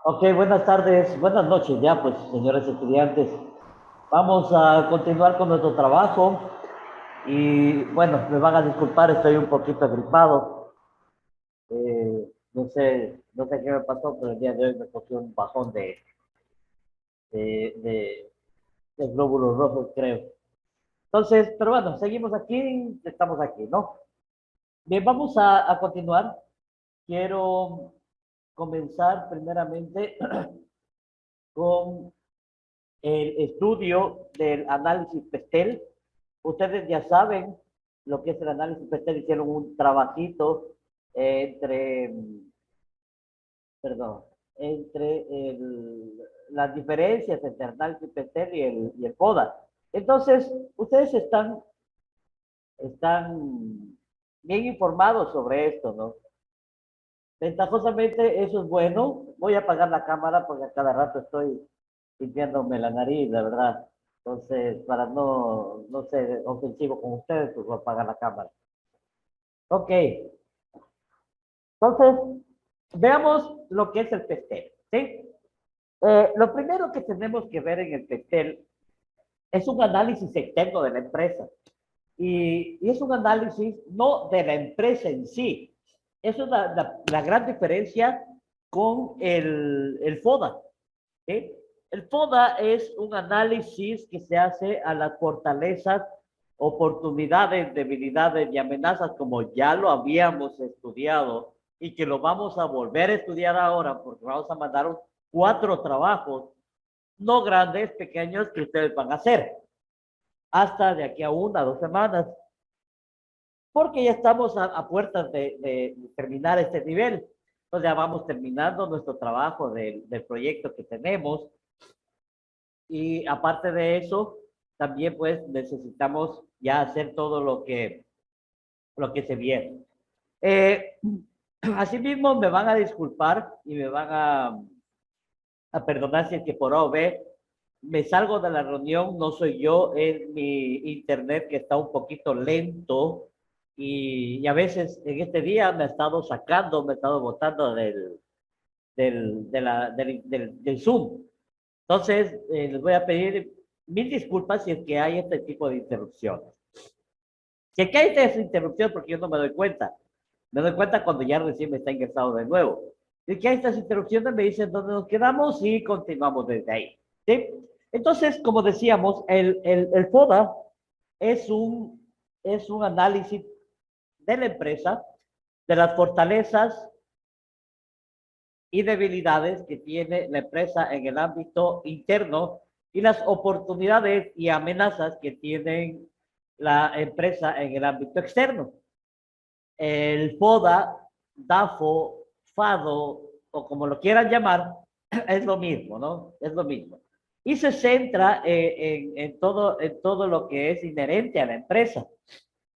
Ok, buenas tardes, buenas noches ya, pues, señores estudiantes. Vamos a continuar con nuestro trabajo y, bueno, me van a disculpar, estoy un poquito agripado. No sé qué me pasó, pero el día de hoy me cogió un bajón de, de, de glóbulos rojos, creo. Entonces, pero bueno, seguimos aquí, estamos aquí, ¿no? Bien, vamos a continuar. Quiero comenzar primeramente con el estudio del análisis PESTEL. Ustedes ya saben lo que es el análisis PESTEL, hicieron un trabajito entre, perdón, entre las diferencias entre el análisis PESTEL y el FODA. Entonces, ustedes están bien informados sobre esto, ¿no? Ventajosamente, eso es bueno. Voy a apagar la cámara porque a cada rato estoy limpiándome la nariz, la verdad. Entonces, para no ser ofensivo con ustedes, pues voy a apagar la cámara. Ok, entonces, veamos lo que es el PESTEL, ¿sí? Lo primero que tenemos que ver en el PESTEL es un análisis externo de la empresa. Y es un análisis no de la empresa en sí. Esa es la gran diferencia con el FODA. ¿Sí? El FODA es un análisis que se hace a las fortalezas, oportunidades, debilidades y amenazas, como ya lo habíamos estudiado y que lo vamos a volver a estudiar ahora porque vamos a mandar 4 trabajos, no grandes, pequeños, que ustedes van a hacer hasta de aquí a 1 o 2 semanas, porque ya estamos a puertas de terminar este nivel. Entonces ya vamos terminando nuestro trabajo del proyecto que tenemos. Y aparte de eso, también pues necesitamos ya hacer todo lo que se viene. Eh, Asimismo, me van a disculpar y me van a perdonar si es que por A o B me salgo de la reunión, no soy yo, es mi internet que está un poquito lento y a veces en este día me ha estado sacando, me ha estado botando del Zoom. Entonces, les voy a pedir mil disculpas si es que hay este tipo de interrupciones. Si es que hay esta interrupción, porque yo no me doy cuenta. Me doy cuenta cuando ya recién me está ingresado de nuevo. Si es que hay estas interrupciones, me dicen dónde nos quedamos y continuamos desde ahí. ¿Sí? Entonces, como decíamos, el FODA es un análisis de la empresa, de las fortalezas y debilidades que tiene la empresa en el ámbito interno y las oportunidades y amenazas que tiene la empresa en el ámbito externo. El FODA, DAFO, FADO o como lo quieran llamar, es lo mismo, ¿no? Es lo mismo. Y se centra en todo lo que es inherente a la empresa.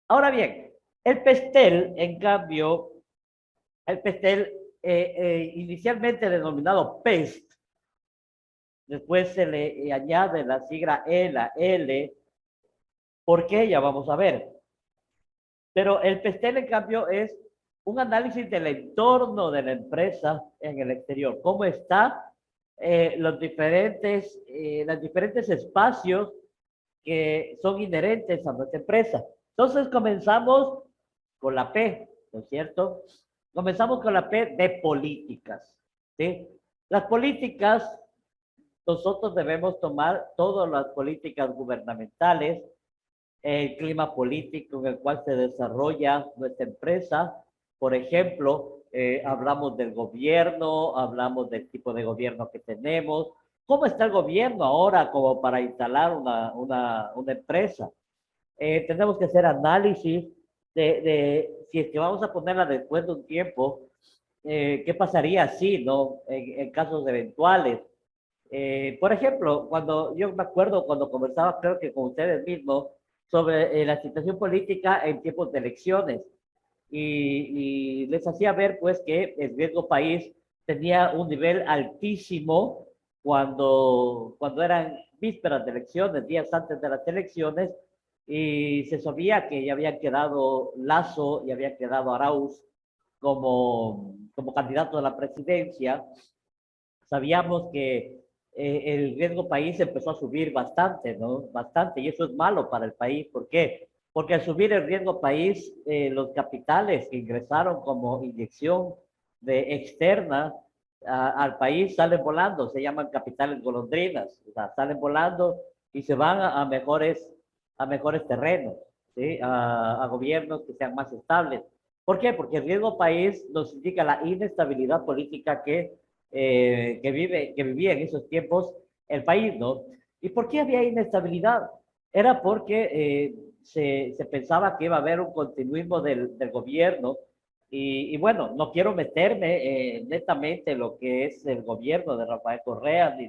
Ahora bien, el PESTEL, en cambio, el PESTEL, inicialmente denominado PEST, después se le añade la sigla E, la L, ¿por qué? Ya vamos a ver. Pero el PESTEL, en cambio, es un análisis del entorno de la empresa en el exterior. ¿Cómo está los diferentes espacios que son inherentes a nuestra empresa? Entonces comenzamos con la P, ¿no es cierto? Comenzamos con la P de políticas, ¿sí? Las políticas, nosotros debemos tomar todas las políticas gubernamentales, el clima político en el cual se desarrolla nuestra empresa. Por ejemplo, hablamos del gobierno, hablamos del tipo de gobierno que tenemos, cómo está el gobierno ahora como para instalar una empresa. Tenemos que hacer análisis si es que vamos a ponerla después de un tiempo, qué pasaría así, ¿no? En casos eventuales. Por ejemplo, cuando yo me acuerdo cuando conversaba, creo que con ustedes mismos, sobre la situación política en tiempos de elecciones y les hacía ver pues que el riesgo país tenía un nivel altísimo cuando eran vísperas de elecciones, días antes de las elecciones, y se sabía que ya habían quedado Lazo y había quedado Arauz como candidato a la presidencia, sabíamos que el riesgo país empezó a subir bastante, ¿no? Bastante, y eso es malo para el país. ¿Por qué? Porque al subir el riesgo país, los capitales que ingresaron como inyección externa al país salen volando, se llaman capitales golondrinas, o sea, salen volando y se van a mejores terrenos, ¿sí? A gobiernos que sean más estables. ¿Por qué? Porque el riesgo país nos indica la inestabilidad política que vivía en esos tiempos el país, ¿no? ¿Y por qué había inestabilidad? Era porque se pensaba que iba a haber un continuismo del gobierno y bueno, no quiero meterme netamente en lo que es el gobierno de Rafael Correa ni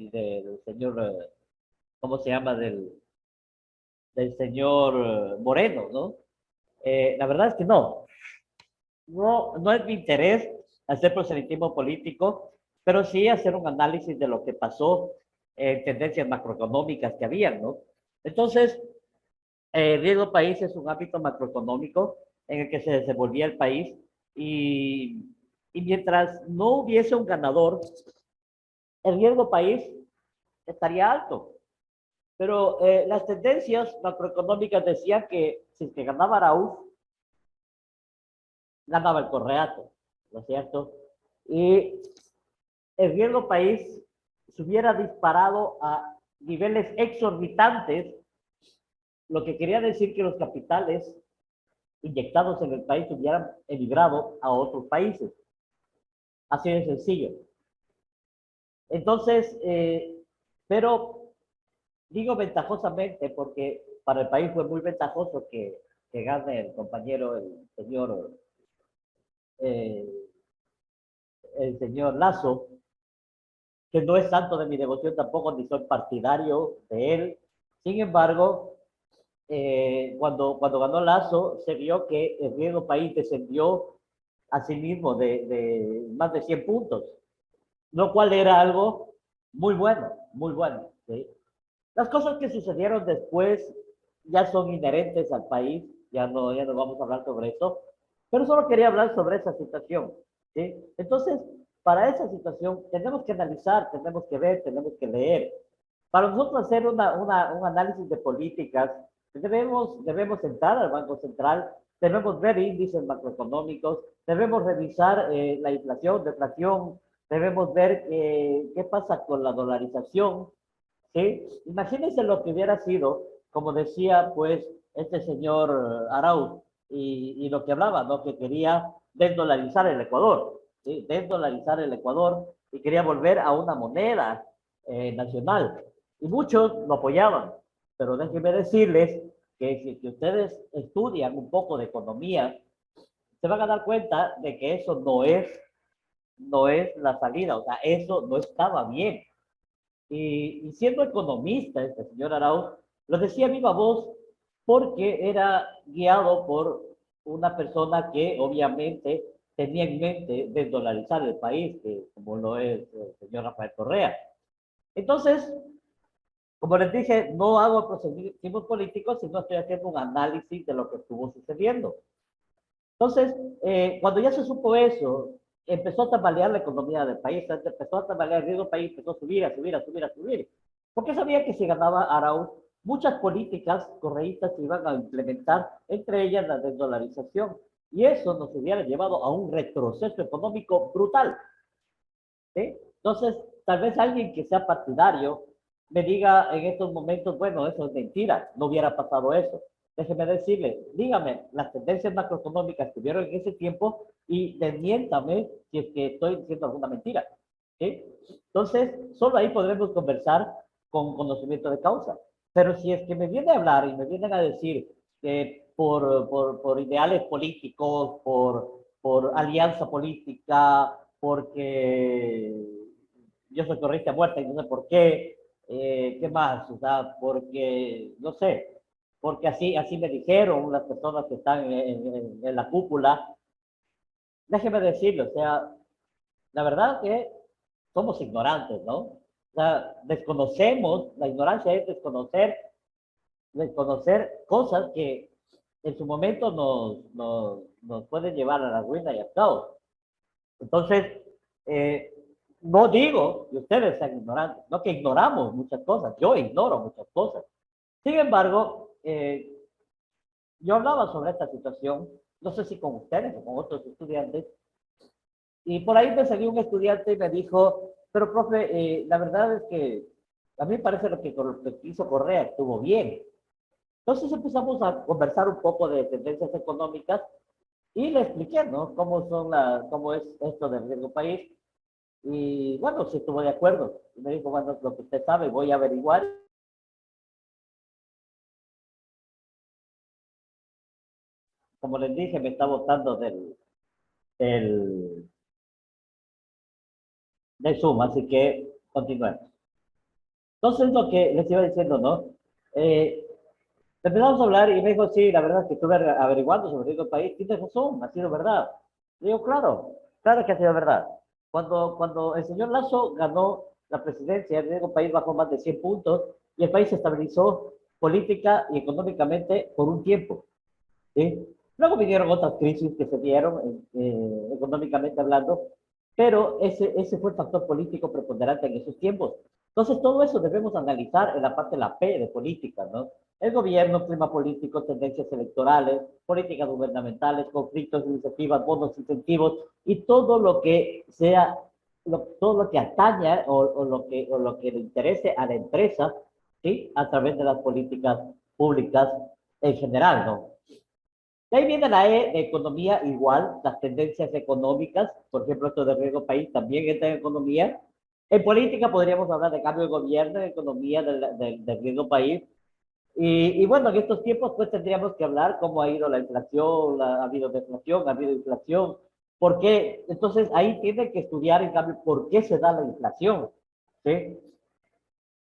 del señor, ¿cómo se llama? Del señor Moreno, ¿no? La verdad es que no es mi interés hacer proselitismo político, pero sí hacer un análisis de lo que pasó en tendencias macroeconómicas que habían, ¿no? Entonces, el riesgo país es un ámbito macroeconómico en el que se desenvolvía el país y, y mientras no hubiese un ganador, el riesgo país estaría alto. Pero las tendencias macroeconómicas decían que si es que ganaba Arauz, ganaba el Correato, ¿no es cierto? Y el riesgo país se hubiera disparado a niveles exorbitantes, lo que quería decir que los capitales inyectados en el país hubieran emigrado a otros países. Así de sencillo. Entonces, pero digo ventajosamente porque para el país fue muy ventajoso que gane el compañero, eh, el señor Lazo, que no es santo de mi devoción tampoco, ni soy partidario de él. Sin embargo, cuando ganó Lazo, se vio que el riesgo país descendió a sí mismo de más de 100 puntos, lo cual era algo muy bueno, muy bueno. ¿Sí? Las cosas que sucedieron después ya son inherentes al país, ya no vamos a hablar sobre eso, pero solo quería hablar sobre esa situación. ¿Sí? Entonces, para esa situación tenemos que analizar, tenemos que ver, tenemos que leer. Para nosotros hacer un análisis de políticas, debemos entrar al Banco Central, debemos ver índices macroeconómicos, debemos revisar la inflación, deflación, debemos ver qué pasa con la dolarización, ¿sí? Imagínense lo que hubiera sido, como decía, pues, este señor Arauz, y lo que hablaba, ¿no? Que quería desdolarizar el Ecuador, ¿sí? Desdolarizar el Ecuador y quería volver a una moneda nacional. Y muchos lo apoyaban, pero déjenme decirles que si que ustedes estudian un poco de economía, se van a dar cuenta de que eso no es la salida, o sea, eso no estaba bien. Y siendo economista, este señor Arauz, lo decía a viva voz porque era guiado por una persona que obviamente tenía en mente desdolarizar el país, que como lo es el señor Rafael Correa. Entonces, como les dije, no hago procedimientos políticos, sino estoy haciendo un análisis de lo que estuvo sucediendo. Entonces, cuando ya se supo eso, empezó a tambalear la economía del país, empezó a tambalear el riesgo del país, empezó a subir, a subir, a subir, a subir. Porque sabía que si ganaba Arauz, muchas políticas correístas se iban a implementar, entre ellas la desdolarización. Y eso nos hubiera llevado a un retroceso económico brutal. ¿Sí? Entonces, tal vez alguien que sea partidario me diga en estos momentos, bueno, eso es mentira, no hubiera pasado eso. Déjeme decirle, dígame las tendencias macroeconómicas que hubieron en ese tiempo y desmiéntame si es que estoy diciendo alguna mentira. ¿Sí? Entonces, solo ahí podremos conversar con conocimiento de causa. Pero si es que me viene a hablar y me vienen a decir que por ideales políticos, por alianza política, porque yo soy correísta muerta y no sé por qué, ¿qué más? O sea, porque, no sé, porque así me dijeron las personas que están en la cúpula. Déjeme decirlo, o sea, la verdad que somos ignorantes, ¿no? O sea, desconocemos, la ignorancia es desconocer cosas en su momento nos puede llevar a la ruina y al caos. Entonces, eh, no digo que ustedes sean ignorantes, no que ignoramos muchas cosas, yo ignoro muchas cosas. Sin embargo, yo hablaba sobre esta situación, no sé si con ustedes o con otros estudiantes, y por ahí me salió un estudiante y me dijo, pero profe, la verdad es que a mí me parece lo que hizo Correa estuvo bien. Entonces empezamos a conversar un poco de tendencias económicas y le expliqué, ¿no? Cómo es esto del riesgo país. Y bueno, sí estuvo de acuerdo. Y me dijo, bueno, lo que usted sabe, voy a averiguar. Como les dije, me está botando del, del Zoom, así que continuemos. Entonces, lo que les iba diciendo, ¿no? Eh, Empezamos a hablar y me dijo, sí, la verdad es que estuve averiguando sobre el país, tienes razón, ha sido verdad. Le digo, claro, claro que ha sido verdad. Cuando el señor Lazo ganó la presidencia, el país bajó más de 100 puntos y el país se estabilizó política y económicamente por un tiempo. ¿Sí? Luego vinieron otras crisis que se dieron económicamente hablando, pero ese fue el factor político preponderante en esos tiempos. Entonces, todo eso debemos analizar en la parte de la P de política, ¿no? El gobierno, clima político, tendencias electorales, políticas gubernamentales, conflictos, iniciativas, bonos, incentivos y todo lo que sea, todo lo que ataña o lo que le interese a la empresa, ¿sí? A través de las políticas públicas en general, ¿no? De ahí viene la E de economía igual, las tendencias económicas, por ejemplo, esto de riesgo país también entra en economía. En política podríamos hablar de cambio de gobierno, en economía del riesgo país. Y bueno, en estos tiempos pues tendríamos que hablar cómo ha ido la inflación, ha habido deflación, ha habido inflación. ¿Por qué? Entonces ahí tiene que estudiar en cambio por qué se da la inflación. ¿Sí?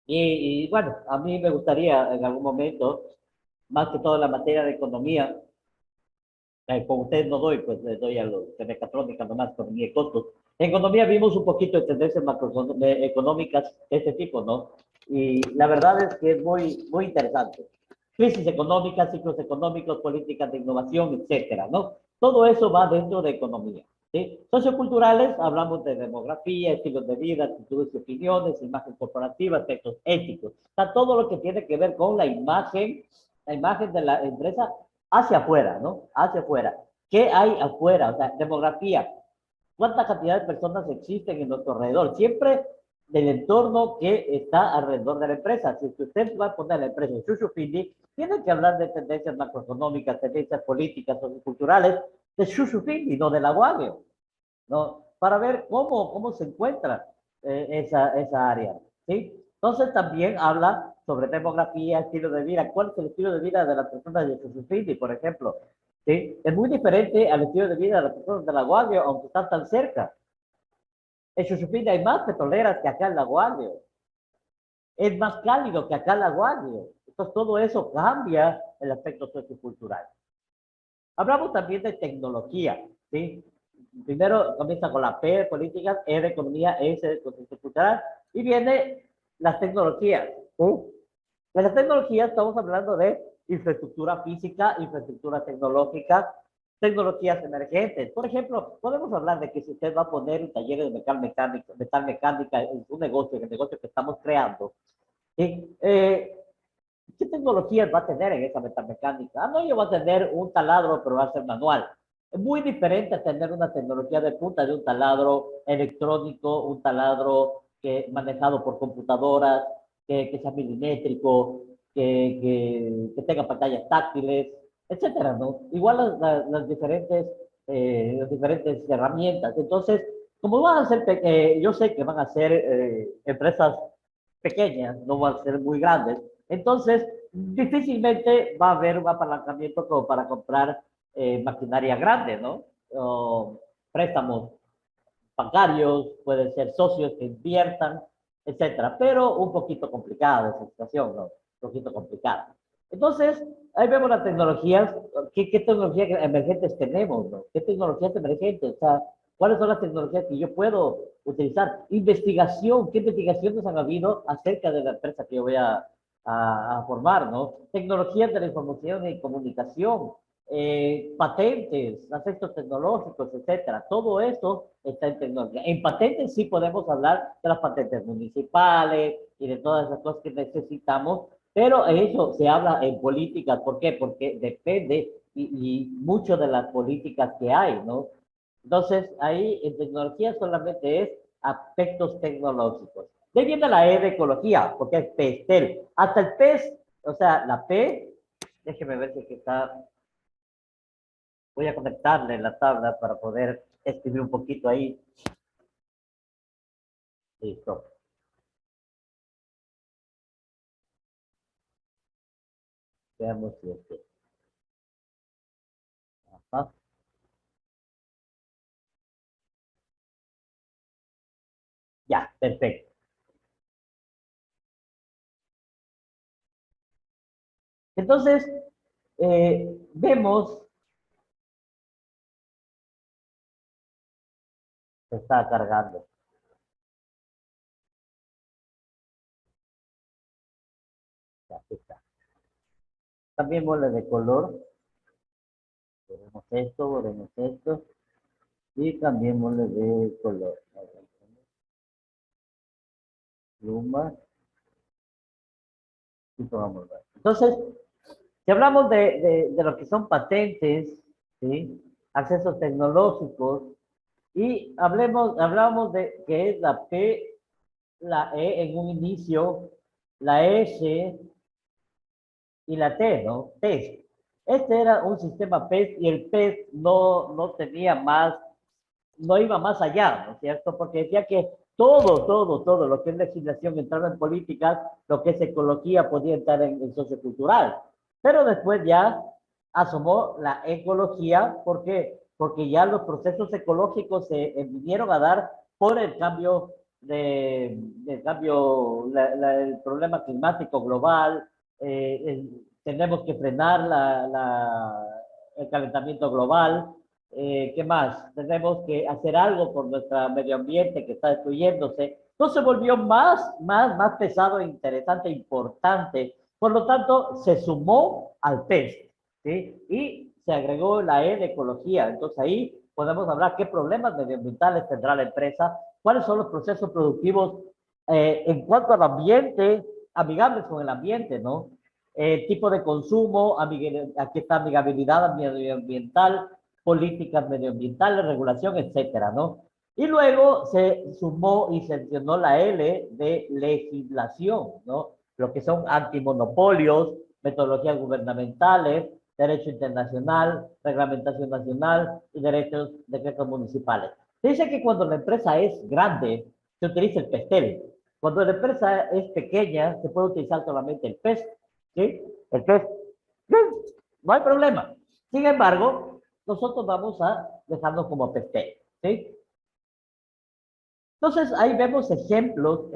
Y bueno, a mí me gustaría en algún momento, más que todo en la materia de economía, con ustedes no doy, pues les doy a los de mecatrónica nomás, economía y costos. En economía vimos un poquito de tendencias macroeconómicas de este tipo, ¿no? Y la verdad es que es muy interesante. Crisis económica, ciclos económicos, políticas de innovación, etcétera, ¿no? Todo eso va dentro de economía. ¿Sí? Socioculturales, hablamos de demografía, estilos de vida, actitudes y opiniones, imagen corporativa, aspectos éticos. O sea, todo lo que tiene que ver con la imagen de la empresa hacia afuera, ¿no? Hacia afuera. ¿Qué hay afuera? O sea, demografía. ¿Cuánta cantidad de personas existen en nuestro alrededor? Siempre del entorno que está alrededor de la empresa. Si usted va a poner la empresa en Shushufindi, tiene que hablar de tendencias macroeconómicas, tendencias políticas, socioculturales, de Shushufindi, no de la Guagio, ¿no? Para ver cómo se encuentra esa área, ¿sí? Entonces también habla sobre demografía, estilo de vida. ¿Cuál es el estilo de vida de las personas de Shushufindi, por ejemplo? ¿Sí? Es muy diferente al estilo de vida de las personas de la Guardia, aunque están tan cerca. En Shushufindi hay más petroleras que acá en la Guardia. Es más cálido que acá en la Guardia. Entonces todo eso cambia el aspecto sociocultural. Hablamos también de tecnología, ¿sí? Primero comienza con la P de políticas, E de economía, S de cultural, y viene las tecnologías. ¿Sí? En las tecnologías estamos hablando de infraestructura física, infraestructura tecnológica, tecnologías emergentes. Por ejemplo, podemos hablar de que si usted va a poner un taller de metal mecánica en su negocio, en el negocio que estamos creando, ¿sí? ¿Qué tecnologías va a tener en esa metamecánica? Ah, no, yo voy a tener un taladro, pero va a ser manual. Es muy diferente a tener una tecnología de punta de un taladro electrónico, un taladro manejado por computadoras, que sea milimétrico, que tenga pantallas táctiles, etcétera, ¿no? Igual las diferentes herramientas. Entonces, como van a ser, yo sé que van a ser empresas pequeñas, no van a ser muy grandes, entonces, difícilmente va a haber un apalancamiento como para comprar maquinaria grande, ¿no? O préstamos bancarios, pueden ser socios que inviertan, etcétera, pero un poquito complicada esa situación, ¿no? Un poquito complicada. Entonces, ahí vemos las tecnologías, qué tecnologías emergentes tenemos, ¿no? ¿Qué tecnologías emergentes? O sea, ¿cuáles son las tecnologías que yo puedo utilizar? Investigación, ¿qué investigaciones han habido acerca de la empresa que yo voy a formar, ¿no? Tecnologías de la información y comunicación. patentes, aspectos tecnológicos, etcétera. Todo eso está en tecnología. En patentes sí podemos hablar de las patentes municipales y de todas esas cosas que necesitamos, pero eso se habla en política. ¿Por qué? Porque depende y mucho de las políticas que hay, ¿no? Entonces, ahí en tecnología solamente es aspectos tecnológicos. De ahí viene la E de ecología, porque es PESTEL. Hasta el PES, o sea, la P, déjeme ver si aquí está. Voy a conectarle la tabla para poder escribir un poquito ahí. Listo. Veamos si es que. Ajá. Ya, perfecto. Entonces, vemos, se está cargando. Ya, aquí está. Cambiémosle de color. Veremos esto. Y cambiémosle de color. Pluma. Y pongamos. Entonces, si hablamos de lo que son patentes, ¿sí? Accesos tecnológicos, y hablamos de que es la P, la E en un inicio, la S y la T, ¿no? Test. Este era un sistema PES y el PES no tenía más, no iba más allá, ¿no es cierto? Porque decía que todo lo que es legislación entraba en políticas, lo que es ecología podía entrar en sociocultural. Pero después ya asomó la ecología, ¿por qué? Porque ya los procesos ecológicos se vinieron a dar por el cambio del cambio, el problema climático global, tenemos que frenar el calentamiento global, ¿qué más? Tenemos que hacer algo por nuestro medio ambiente que está destruyéndose. Entonces se volvió más pesado, interesante, importante. Por lo tanto, se sumó al PES, ¿sí? Y se agregó la E de ecología. Entonces ahí podemos hablar qué problemas medioambientales tendrá la empresa, cuáles son los procesos productivos en cuanto al ambiente, amigables con el ambiente, ¿no? Tipo de consumo, aquí está amigabilidad medioambiental, políticas medioambientales, regulación, etcétera, ¿no? Y luego se sumó y se mencionó la L de legislación, ¿no? Lo que son antimonopolios, metodologías gubernamentales, derecho internacional, reglamentación nacional y decretos municipales. Se dice que cuando la empresa es grande, se utiliza el PESTEL. Cuando la empresa es pequeña, se puede utilizar solamente el PES, ¿sí? El PES, no hay problema. Sin embargo, nosotros vamos a dejarnos como PESTEL, ¿sí? Entonces, ahí vemos ejemplos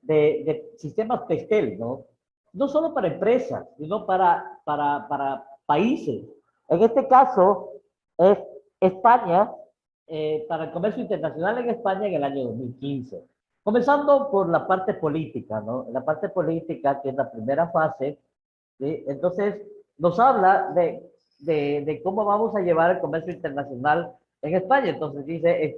de sistemas PESTEL, ¿no? No solo para empresas, sino para países. En este caso, es España, para el comercio internacional en España en el año 2015. Comenzando por la parte política, ¿no? La parte política, que es la primera fase, ¿sí? Entonces, nos habla de cómo vamos a llevar el comercio internacional en España. Entonces, dice,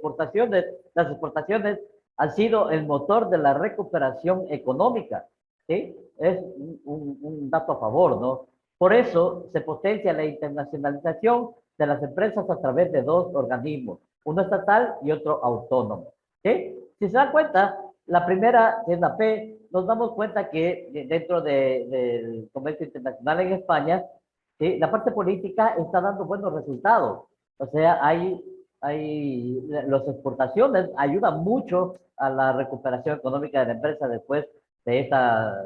las exportaciones han sido el motor de la recuperación económica, ¿sí? Es un dato a favor, ¿no? Por eso se potencia la internacionalización de las empresas a través de dos organismos, uno estatal y otro autónomo, ¿sí? Si se dan cuenta, la primera, que es la P, nos damos cuenta que dentro del comercio internacional en España, ¿sí? La parte política está dando buenos resultados. O sea, las exportaciones ayudan mucho a la recuperación económica de la empresa después de esta,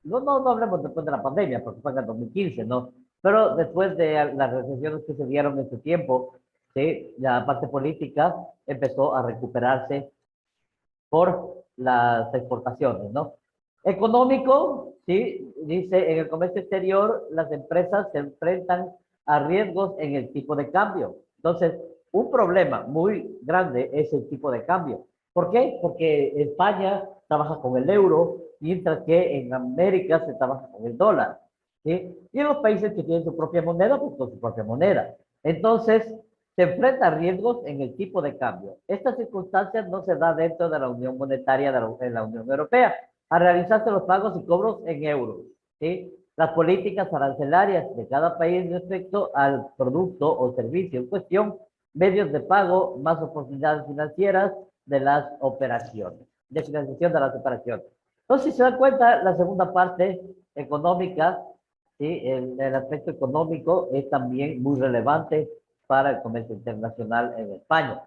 no hablemos después de la pandemia, porque fue en el 2015, ¿no? Pero después de las recesiones que se dieron en ese tiempo, ¿sí? La parte política empezó a recuperarse por las exportaciones, ¿no? Económico, sí, dice, en el comercio exterior las empresas se enfrentan a riesgos en el tipo de cambio. Entonces, un problema muy grande es el tipo de cambio. ¿Por qué? Porque España trabaja con el euro, mientras que en América se trabaja con el dólar. ¿sí? Y los países que tienen su propia moneda, pues con su propia moneda. Entonces, se enfrenta a riesgos en el tipo de cambio. Esta circunstancia no se da dentro de la Unión Monetaria de la Unión Europea, a realizarse los pagos y cobros en euros, ¿sí? Las políticas arancelarias de cada país respecto al producto o servicio en cuestión, medios de pago, más oportunidades financieras de las operaciones, de financiación de las operaciones. Entonces, si se dan cuenta, la segunda parte económica, ¿sí? El aspecto económico es también muy relevante para el comercio internacional en España.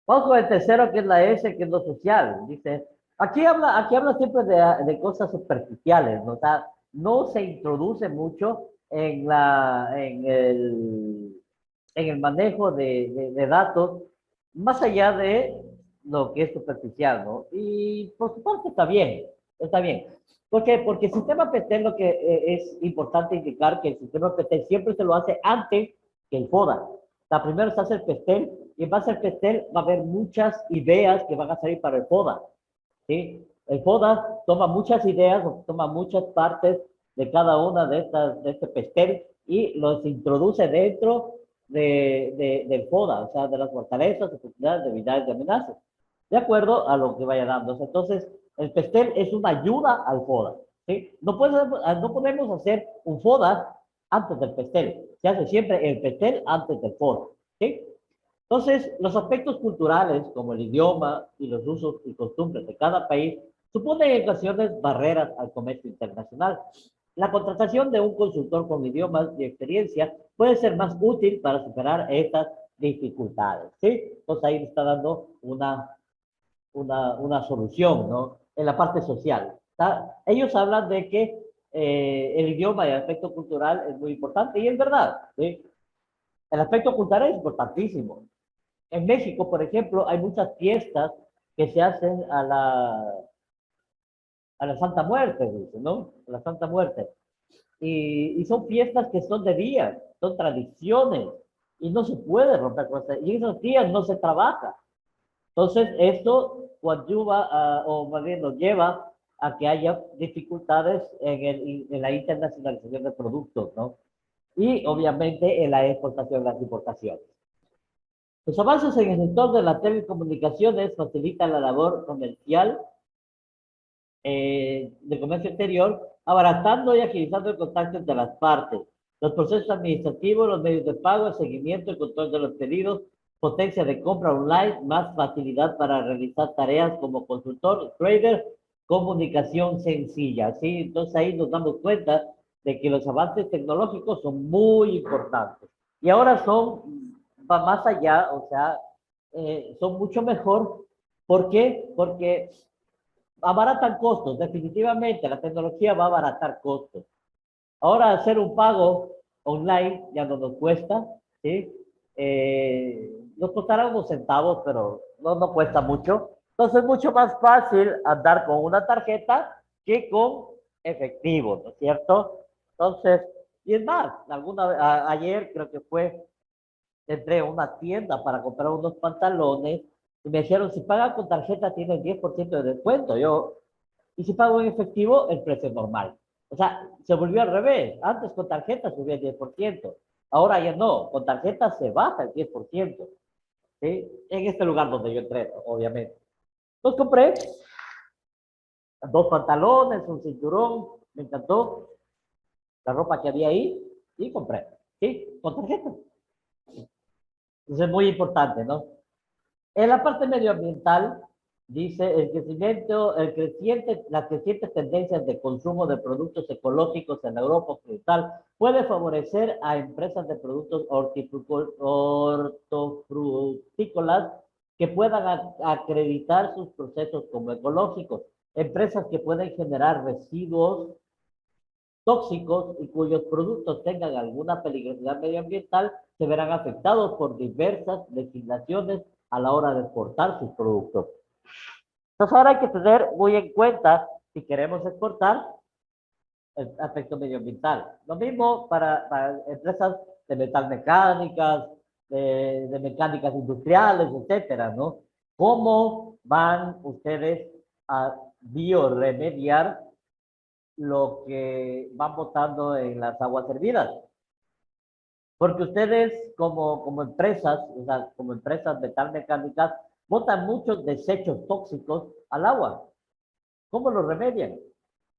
Vamos con el tercero, que es la S, que es lo social. Dice, aquí habla siempre de cosas superficiales, ¿no? O sea, no se introduce mucho en el manejo de datos, más allá de lo que es superficial, ¿no? Y por supuesto está bien, está bien. ¿Por qué? Porque el sistema PT lo que es importante indicar que el sistema PT siempre se lo hace antes que el FODA. La primero se hace el PESTEL y en base al PESTEL va a haber muchas ideas que van a salir para el FODA. ¿Sí? El FODA toma muchas ideas, toma muchas partes de cada una de este PESTEL y los introduce dentro del FODA, o sea, de las fortalezas, oportunidades, debilidades y amenazas, de acuerdo a lo que vaya dándose. Entonces, el PESTEL es una ayuda al FODA. ¿Sí? No podemos hacer un FODA antes del PESTEL. Se hace siempre el PESTEL antes del FODA. ¿Sí? Entonces, los aspectos culturales, como el idioma y los usos y costumbres de cada país, suponen en ocasiones barreras al comercio internacional. La contratación de un consultor con idiomas y experiencia puede ser más útil para superar estas dificultades, ¿sí? Entonces ahí está dando una solución, ¿no? En la parte social. ¿Tá? Ellos hablan de que el idioma y el aspecto cultural es muy importante, y es verdad, ¿sí? El aspecto cultural es importantísimo. En México, por ejemplo, hay muchas fiestas que se hacen a la Santa Muerte, dice, ¿no? A la Santa Muerte. Y son fiestas que son de días, son tradiciones, y no se puede romper con eso. Y esos días no se trabaja. Entonces, esto coadyuva, o más bien nos lleva a que haya dificultades en la internacionalización de productos, ¿no? Y obviamente en la exportación y las importaciones. Los avances en el sector de las telecomunicaciones facilitan la labor comercial del comercio exterior, abaratando y agilizando el contacto entre las partes. Los procesos administrativos, los medios de pago, el seguimiento, el control de los pedidos, potencia de compra online, más facilidad para realizar tareas como consultor, trader, comunicación sencilla. ¿Sí? Entonces ahí nos damos cuenta de que los avances tecnológicos son muy importantes. Y ahora va más allá, o sea, son mucho mejor. ¿Por qué? Porque abaratan costos, definitivamente la tecnología va a abaratar costos. Ahora hacer un pago online ya no nos cuesta, ¿sí? Nos costará unos centavos, pero no cuesta mucho. Entonces es mucho más fácil andar con una tarjeta que con efectivo, ¿no es cierto? Entonces, y es más, ayer creo que entré a una tienda para comprar unos pantalones y me dijeron, si pagan con tarjeta tienen 10% de descuento. Y si pago en efectivo, el precio es normal. O sea, se volvió al revés. Antes con tarjeta subía el 10%. Ahora ya no. Con tarjeta se baja el 10%. ¿Sí? En este lugar donde yo entré, obviamente. Entonces compré 2 pantalones, un cinturón. Me encantó la ropa que había ahí y compré. ¿Sí? Con tarjeta. Entonces es muy importante, ¿no? En la parte medioambiental, dice las crecientes tendencias de consumo de productos ecológicos en Europa Occidental puede favorecer a empresas de productos hortofrutícolas que puedan acreditar sus procesos como ecológicos. Empresas que pueden generar residuos tóxicos y cuyos productos tengan alguna peligrosidad medioambiental se verán afectados por diversas legislaciones a la hora de exportar sus productos. Entonces ahora hay que tener muy en cuenta, si queremos exportar, el aspecto medioambiental. Lo mismo para empresas de metalmecánicas, de mecánicas industriales, etcétera, ¿no? ¿Cómo van ustedes a bioremediar lo que van votando en las aguas hervidas. Porque ustedes como empresas, o sea, como empresas metalmecánicas, botan muchos desechos tóxicos al agua. ¿Cómo lo remedian?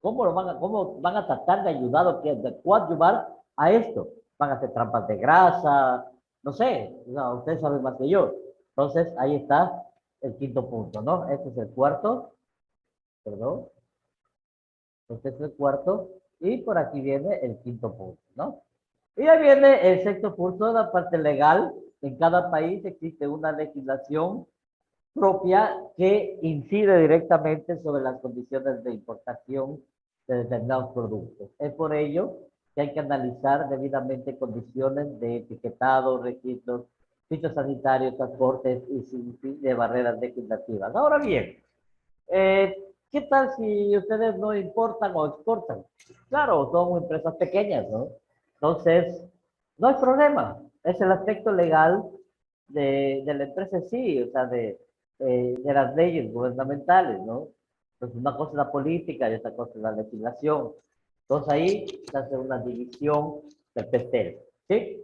Cómo van a tratar de ayudar o de coadyuvar a esto? ¿Van a hacer trampas de grasa? No sé, no, ustedes saben más que yo. Entonces, ahí está el quinto punto, ¿no? Este es el cuarto, perdón. Este es el cuarto. Y por aquí viene el quinto punto, ¿no? Y ahí viene el sexto punto, la parte legal. En cada país existe una legislación propia que incide directamente sobre las condiciones de importación de determinados productos. Es por ello que hay que analizar debidamente condiciones de etiquetado, registros, fitosanitarios, transportes y sin fin de barreras legislativas. Ahora bien, ¿qué tal si ustedes no importan o exportan? Claro, son empresas pequeñas, ¿no? Entonces, no hay problema. Es el aspecto legal de la empresa en sí, o sea, de las leyes gubernamentales, ¿no? Entonces, una cosa es la política y otra cosa es la legislación. Entonces, ahí se hace una división del PETEL, ¿sí?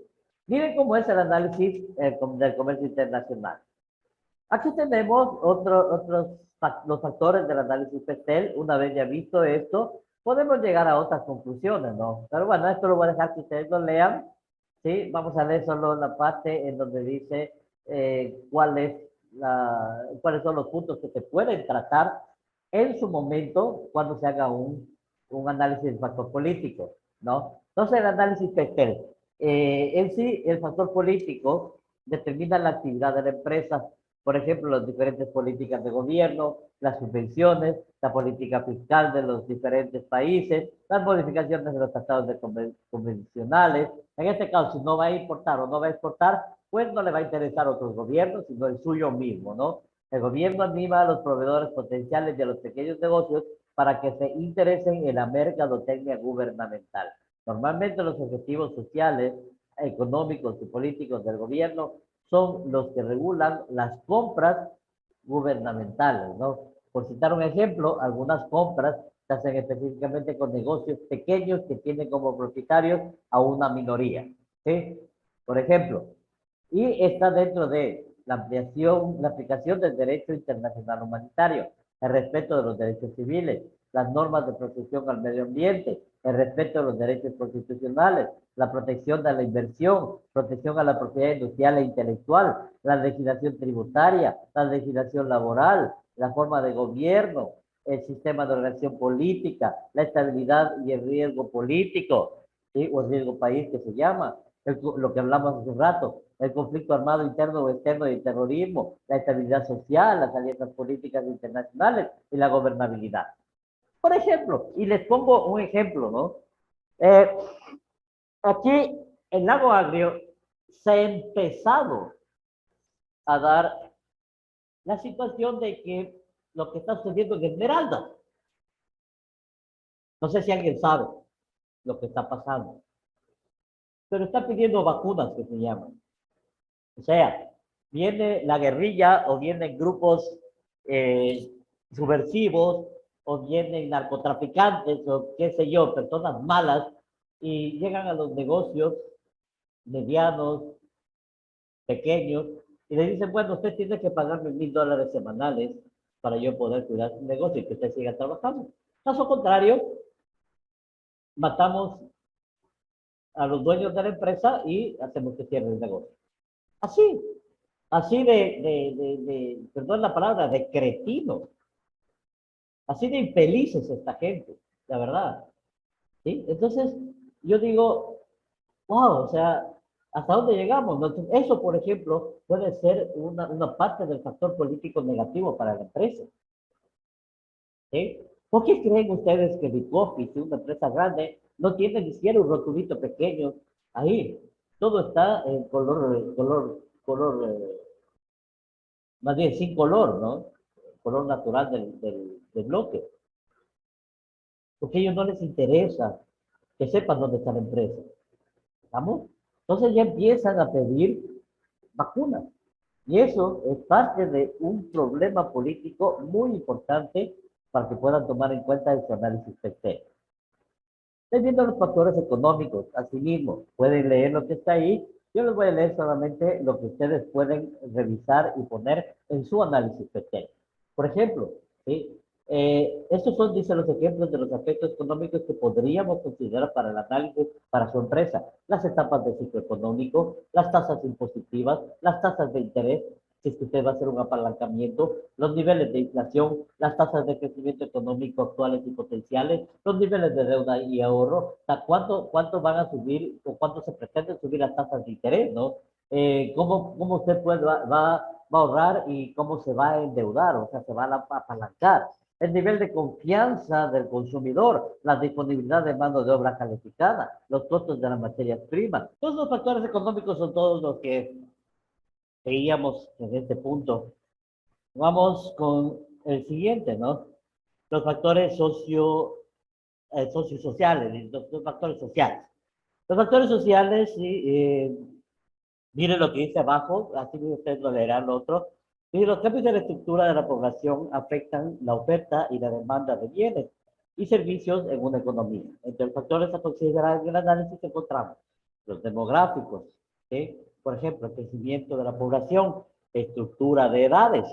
Miren cómo es el análisis del comercio internacional. Aquí tenemos los factores del análisis PETEL. Una vez ya visto esto, podemos llegar a otras conclusiones, ¿no? Pero bueno, esto lo voy a dejar que ustedes lo lean, ¿sí? Vamos a leer solo la parte en donde dice cuáles son los puntos que se pueden tratar en su momento cuando se haga un análisis del factor político, ¿no? Entonces, el análisis PETEL. En sí, el factor político determina la actividad de la empresa, por ejemplo, las diferentes políticas de gobierno, las subvenciones, la política fiscal de los diferentes países, las modificaciones de los tratados convencionales. En este caso, si no va a importar o no va a exportar, pues no le va a interesar a otros gobiernos, sino el suyo mismo, ¿no? El gobierno anima a los proveedores potenciales de los pequeños negocios para que se interesen en la mercadotecnia gubernamental. Normalmente los objetivos sociales, económicos y políticos del gobierno son los que regulan las compras gubernamentales, ¿no? Por citar un ejemplo, algunas compras se hacen específicamente con negocios pequeños que tienen como propietarios a una minoría, ¿sí? Por ejemplo, y está dentro de la ampliación, la aplicación del derecho internacional humanitario, el respeto de los derechos civiles, las normas de protección al medio ambiente, el respeto de los derechos constitucionales, la protección de la inversión, protección a la propiedad industrial e intelectual, la legislación tributaria, la legislación laboral, la forma de gobierno, el sistema de organización política, la estabilidad y el riesgo político, ¿sí? O el riesgo país que se llama, lo que hablamos hace un rato, el conflicto armado interno o externo y el terrorismo, la estabilidad social, las alianzas políticas internacionales y la gobernabilidad. Por ejemplo, y les pongo un ejemplo, ¿no? Eh, Aquí en Lago Agrio se ha empezado a dar la situación de que lo que está sucediendo en Esmeralda, no sé si alguien sabe lo que está pasando, pero está pidiendo vacunas que se llaman. O sea, viene la guerrilla o vienen grupos eh, subversivos o vienen narcotraficantes o qué sé yo, personas malas y llegan a los negocios medianos, pequeños y le dicen, bueno, usted tiene que pagarme $1,000 semanales para yo poder cuidar su negocio y que usted siga trabajando. Caso contrario, matamos a los dueños de la empresa y hacemos que cierre el negocio. Así, así perdón la palabra, de cretino, así de infelices esta gente, la verdad. ¿Sí? Entonces, yo digo, wow, o sea, ¿hasta dónde llegamos? Entonces, eso, por ejemplo, puede ser una parte del factor político negativo para la empresa. ¿Sí? ¿Por qué creen ustedes que Bitcoffee, una empresa grande, no tiene ni siquiera un rotulito pequeño ahí? Todo está en más bien sin color, ¿no? Color natural del bloque. Porque a ellos no les interesa que sepan dónde está la empresa. ¿Estamos? Entonces ya empiezan a pedir vacunas. Y eso es parte de un problema político muy importante para que puedan tomar en cuenta ese análisis PT. Estoy viendo los factores económicos, asimismo, pueden leer lo que está ahí. Yo les voy a leer solamente lo que ustedes pueden revisar y poner en su análisis PETEL. Por ejemplo, ¿sí? Estos son, dice, los ejemplos de los aspectos económicos que podríamos considerar para el análisis para su empresa. Las etapas de ciclo económico, las tasas impositivas, las tasas de interés, si es que usted va a hacer un apalancamiento, los niveles de inflación, las tasas de crecimiento económico actuales y potenciales, los niveles de deuda y ahorro, cuánto van a subir o cuánto se pretende subir las tasas de interés, ¿no? Cómo usted va a ahorrar y cómo se va a endeudar, o sea, se va a apalancar. El nivel de confianza del consumidor, la disponibilidad de mano de obra calificada, los costos de las materias primas. Todos los factores económicos son todos los que veíamos en este punto. Vamos con el siguiente, ¿no? Los factores sociosociales, los factores sociales. Los factores sociales, sí, miren lo que dice abajo, así usted lo leerá el otro. Y los cambios de la estructura de la población afectan la oferta y la demanda de bienes y servicios en una economía. Entre los factores a considerar en el análisis encontramos los demográficos, ¿sí? Por ejemplo, el crecimiento de la población, estructura de edades,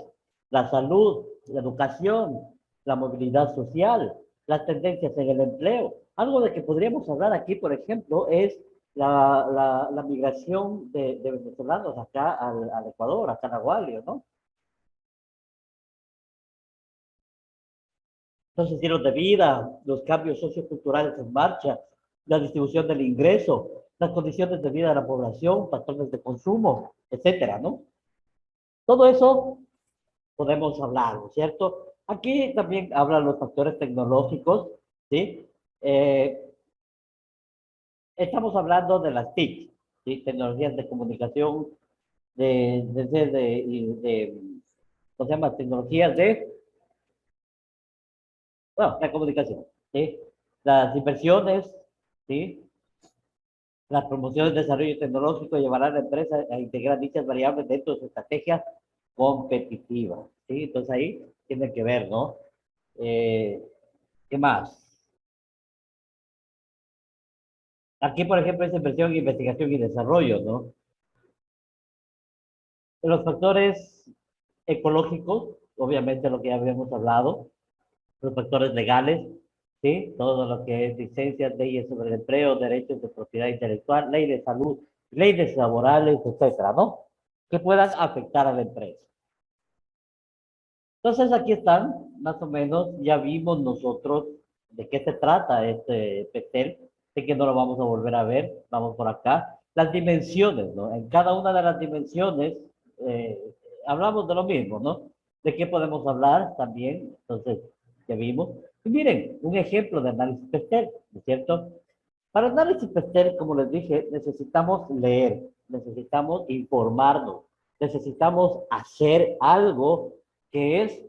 la salud, la educación, la movilidad social, las tendencias en el empleo. Algo de que podríamos hablar aquí, por ejemplo, es la migración de venezolanos acá al Ecuador, acá en Agualio, ¿no? Los estilos de vida, los cambios socioculturales en marcha, la distribución del ingreso, las condiciones de vida de la población, patrones de consumo, etcétera, ¿no? Todo eso podemos hablar, ¿no es cierto? Aquí también hablan los factores tecnológicos, ¿sí? Eh, Estamos hablando de las TIC, ¿sí? Tecnologías de comunicación, ¿cómo se llama? Tecnologías bueno, la comunicación, ¿sí? Las inversiones, ¿sí? Las promociones de desarrollo tecnológico llevarán a la empresa a integrar dichas variables dentro de su estrategia competitiva, ¿sí? Entonces ahí tiene que ver, ¿no? Eh, ¿Qué más? Aquí, por ejemplo, es inversión, investigación y desarrollo, ¿no? Los factores ecológicos, obviamente lo que ya habíamos hablado, los factores legales, ¿sí? Todo lo que es licencias, leyes sobre el empleo, derechos de propiedad intelectual, ley de salud, leyes laborales, etcétera, ¿no? Que puedan afectar a la empresa. Entonces aquí están, más o menos, ya vimos nosotros de qué se trata este PETEL, sé que no lo vamos a volver a ver, vamos por acá. Las dimensiones, ¿no? En cada una de las dimensiones eh, hablamos de lo mismo, ¿no? ¿De qué podemos hablar también? Entonces, ya vimos. Y miren, un ejemplo de análisis PETEL, ¿no es cierto? Para análisis PETEL, como les dije, necesitamos leer, necesitamos informarnos, necesitamos hacer algo que es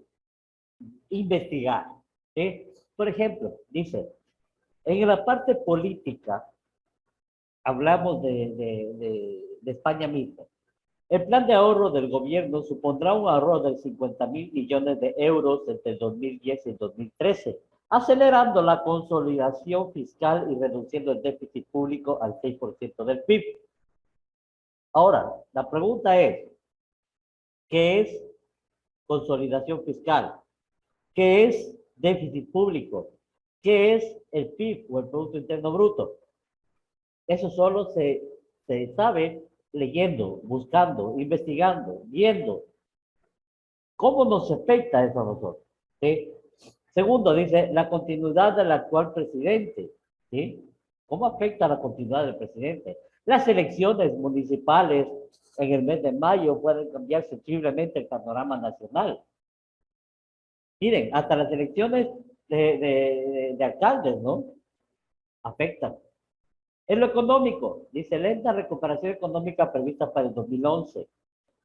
investigar. ¿Sí? Por ejemplo, dice, en la parte política, hablamos de España misma. El plan de ahorro del gobierno supondrá un ahorro de 50.000 millones de euros entre el 2010 y el 2013, acelerando la consolidación fiscal y reduciendo el déficit público al 6% del PIB. Ahora, la pregunta es, ¿qué es consolidación fiscal? ¿Qué es déficit público? ¿Qué es el PIB o el Producto Interno Bruto? Eso solo se sabe leyendo, buscando, investigando, viendo. ¿Cómo nos afecta eso a nosotros? ¿Sí? Segundo, dice la continuidad del actual presidente. ¿Sí? ¿Cómo afecta la continuidad del presidente? Las elecciones municipales en el mes de mayo pueden cambiar sensiblemente el panorama nacional. Miren, hasta las elecciones de alcaldes, ¿no? Afectan. En lo económico, dice lenta recuperación económica prevista para el 2011.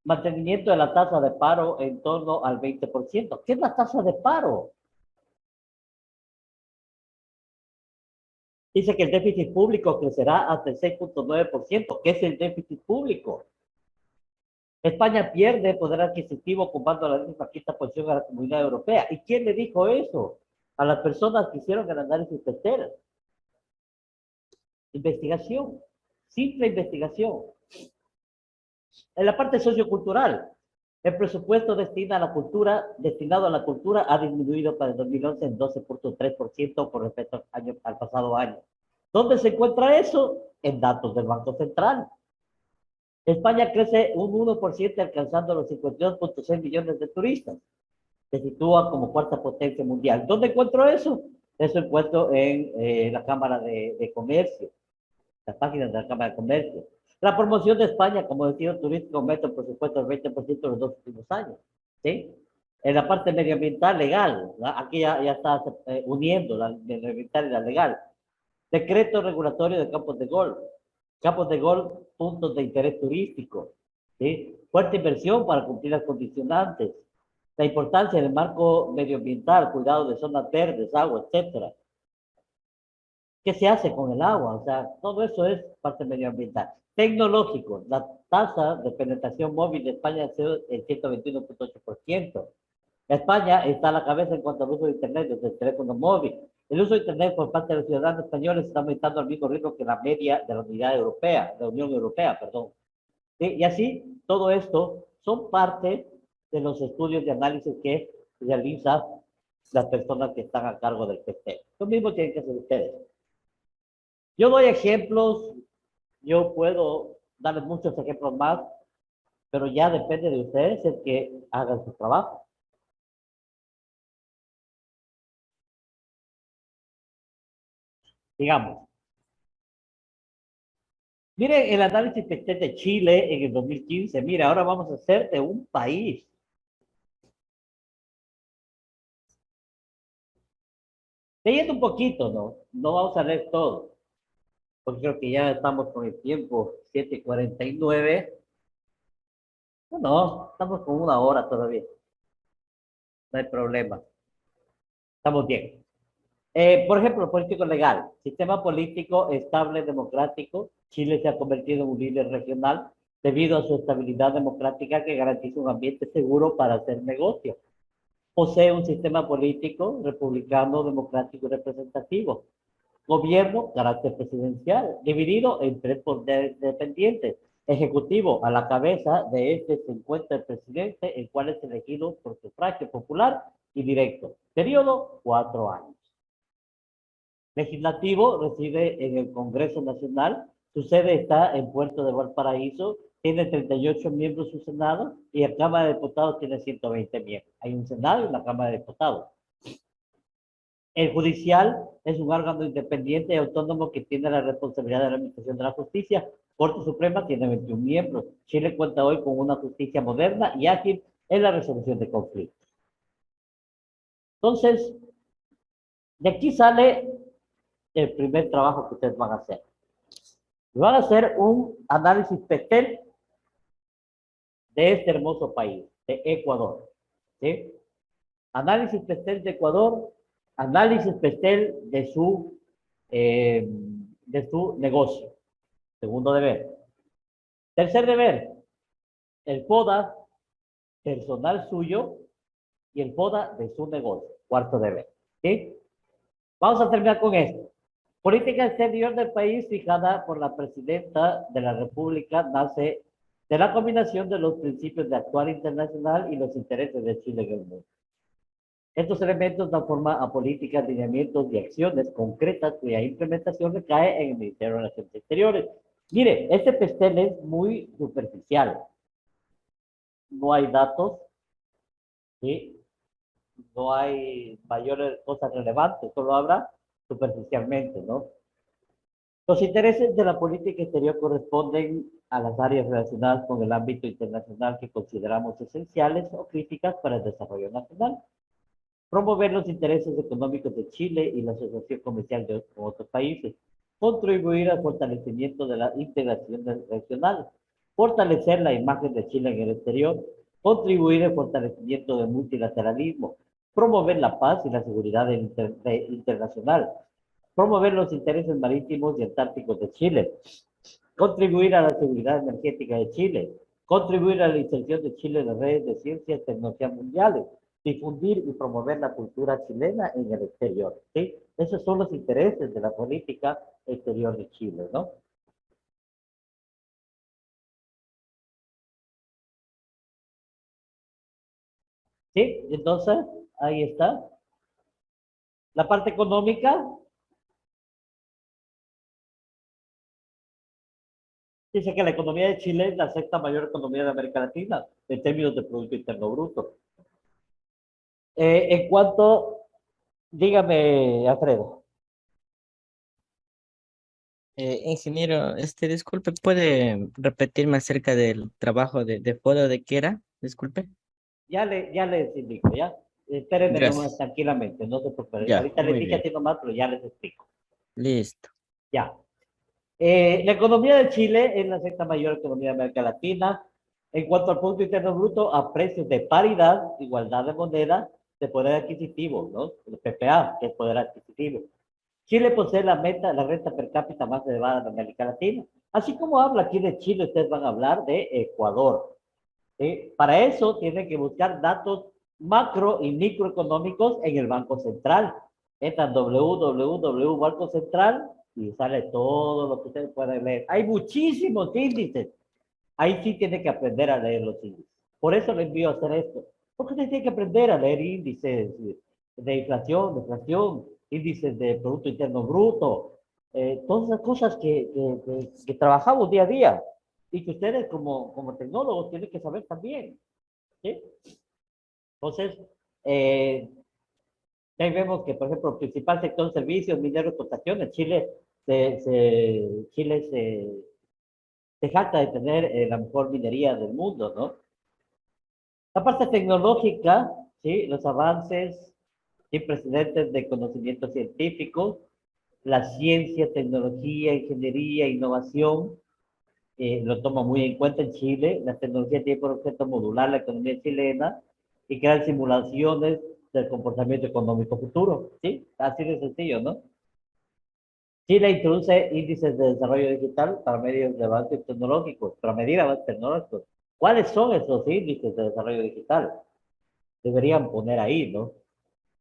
Mantenimiento de la tasa de paro en torno al 20%. ¿Qué es la tasa de paro? Dice que el déficit público crecerá hasta el 6,9%. ¿Qué es el déficit público? España pierde poder adquisitivo ocupando la misma quinta posición a la Comunidad Europea. ¿Y quién le dijo eso? A las personas que hicieron el análisis PETEL. Investigación, simple investigación. En la parte sociocultural, el presupuesto destinado a la cultura ha disminuido para el 2011 en 12.3% con respecto al pasado año. ¿Dónde se encuentra eso? En datos del Banco Central. España crece un 1% alcanzando los 52.6 millones de turistas. Se sitúa como cuarta potencia mundial. ¿Dónde encuentro eso? Eso encuentro en la Cámara de Comercio, las páginas de la Cámara de Comercio. La promoción de España como destino turístico aumenta el presupuesto del 20% en los 2 últimos años. ¿Sí? En la parte medioambiental legal, aquí ya está uniendo la medioambiental y la legal. Decreto regulatorio de campos de golf, puntos de interés turístico. ¿Sí? Fuerte inversión para cumplir las condicionantes. La importancia del marco medioambiental, cuidado de zonas verdes, agua, etcétera. ¿Qué se hace con el agua? O sea, todo eso es parte medioambiental. Tecnológico, la tasa de penetración móvil de España ha sido el 121.8%. España está a la cabeza en cuanto al uso de Internet desde el teléfono móvil. El uso de Internet por parte de los ciudadanos españoles está aumentando al mismo ritmo que la media de la Unidad Europea, de la Unión Europea, perdón. ¿Sí? Y así, todo esto son parte de los estudios de análisis que realizan las personas que están a cargo del PT. Lo mismo tienen que hacer ustedes. Yo doy ejemplos, yo puedo darles muchos ejemplos más, pero ya depende de ustedes el que hagan su trabajo. Digamos, miren el análisis que esté de Chile en el 2015. Mira, ahora vamos a hacer de un país. Leyendo un poquito, ¿no? No vamos a leer todo, porque creo que ya estamos con el tiempo, 7:49. No, no, estamos con una hora todavía. No hay problema. Estamos bien. Por ejemplo, político legal, sistema político estable democrático. Chile se ha convertido en un líder regional debido a su estabilidad democrática que garantiza un ambiente seguro para hacer negocios. Posee un sistema político republicano, democrático y representativo. Gobierno, carácter presidencial, dividido en tres poderes dependientes. Ejecutivo, a la cabeza de este se encuentra el presidente, el cual es elegido por sufragio popular y directo. Periodo, 4 años. Legislativo reside en el Congreso Nacional, su sede está en Puerto de Valparaíso, tiene 38 miembros su Senado y la Cámara de Diputados tiene 120 miembros. Hay un Senado y una Cámara de Diputados. El judicial es un órgano independiente y autónomo que tiene la responsabilidad de la administración de la justicia. Corte Suprema tiene 21 miembros. Chile cuenta hoy con una justicia moderna y ágil en la resolución de conflictos. Entonces, de aquí sale el primer trabajo que ustedes van a hacer. Van a hacer un análisis PETEL de este hermoso país, de Ecuador. ¿Sí? Análisis PETEL de Ecuador, análisis PETEL de su negocio. Segundo deber. Tercer deber, el FODA personal suyo y el FODA de su negocio. Cuarto deber. ¿Sí? Vamos a terminar con esto. Política exterior del país fijada por la presidenta de la República nace de la combinación de los principios de actuar internacional y los intereses de Chile en el mundo. Estos elementos dan forma a políticas, lineamientos y acciones concretas cuya implementación recae en el Ministerio de Relaciones Exteriores. Mire, este pastel es muy superficial. No hay datos, ¿sí? No hay mayores cosas relevantes, solo habla superficialmente, ¿no? Los intereses de la política exterior corresponden a las áreas relacionadas con el ámbito internacional que consideramos esenciales o críticas para el desarrollo nacional. Promover los intereses económicos de Chile y la asociación comercial con otros países. Contribuir al fortalecimiento de la integración regional. Fortalecer la imagen de Chile en el exterior. Contribuir al fortalecimiento del multilateralismo. Promover la paz y la seguridad internacional. Promover los intereses marítimos y antárticos de Chile. Contribuir a la seguridad energética de Chile. Contribuir a la inserción de Chile en las redes de ciencia y tecnologías mundiales. difundir y promover la cultura chilena en el exterior, ¿sí? Esos son los intereses de la política exterior de Chile, ¿no? ¿Sí? Entonces, ahí está. La parte económica, dice que la economía de Chile es la sexta mayor economía de América Latina en términos de Producto Interno Bruto. En cuanto, dígame, Alfredo. Ingeniero, disculpe, ¿puede repetirme acerca del trabajo de Foro de qué era? Disculpe. Ya les indico, ¿ya? Espérenme nomás Gracias. tranquilamente, no se preocupen. Ya, Ahorita les muy dije bien. así nomás, pero ya les explico. Listo. Ya. La economía de Chile es la sexta mayor economía de América Latina. En cuanto al Producto Interno Bruto, a precios de paridad, igualdad de moneda, de poder adquisitivo, ¿no? El PPA, que es poder adquisitivo. Chile posee la renta per cápita más elevada de América Latina. Así como habla aquí de Chile, ustedes van a hablar de Ecuador. ¿Sí? Para eso tienen que buscar datos macro y microeconómicos en el Banco Central. Entran www Banco Central y sale todo lo que ustedes pueden leer. Hay muchísimos índices. Ahí sí tienen que aprender a leer los índices. Por eso les envío a hacer esto. Porque ustedes tienen que aprender a leer índices de inflación, deflación, índices de Producto Interno Bruto, todas esas cosas que trabajamos día a día y que ustedes como tecnólogos tienen que saber también. ¿Sí? Entonces, eh, ahí vemos que, por ejemplo, el principal sector de servicios, mineros, exportaciones, Chile se jacta de tener la mejor minería del mundo, ¿no? La parte tecnológica, ¿sí? Los avances sin precedentes de conocimiento científico, la ciencia, tecnología, ingeniería, innovación, lo toma muy en cuenta en Chile. La tecnología tiene por objeto modular la economía chilena y crear simulaciones del comportamiento económico futuro. ¿Sí? Así de sencillo, ¿no? Chile introduce índices de desarrollo digital para medios de avance tecnológicos, para medir avances tecnológicos. ¿Cuáles son esos índices de desarrollo digital? Deberían poner ahí, ¿no?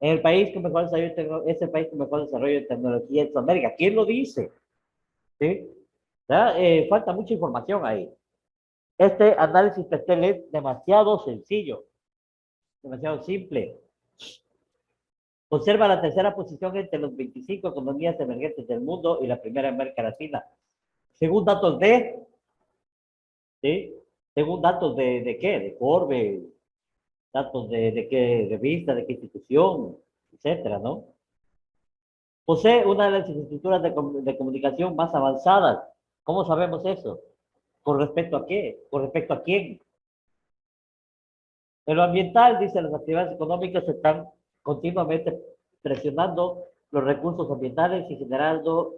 En el país con mejor desarrollo es el país con mejor desarrollo de tecnología en Sudamérica. ¿Quién lo dice? ¿Sí? Falta mucha información ahí. Este análisis PETEL es demasiado sencillo, demasiado simple. Conserva la tercera posición entre los 25 economías emergentes del mundo y la primera en América Latina. Según datos ¿sí? Según datos de qué? De Forbes, datos de qué revista, de qué institución, etcétera, ¿no? Posee una de las infraestructuras de comunicación más avanzadas. ¿Cómo sabemos eso? ¿Con respecto a qué? ¿Con respecto a quién? En lo ambiental, dice, las actividades económicas están continuamente presionando los recursos ambientales y generando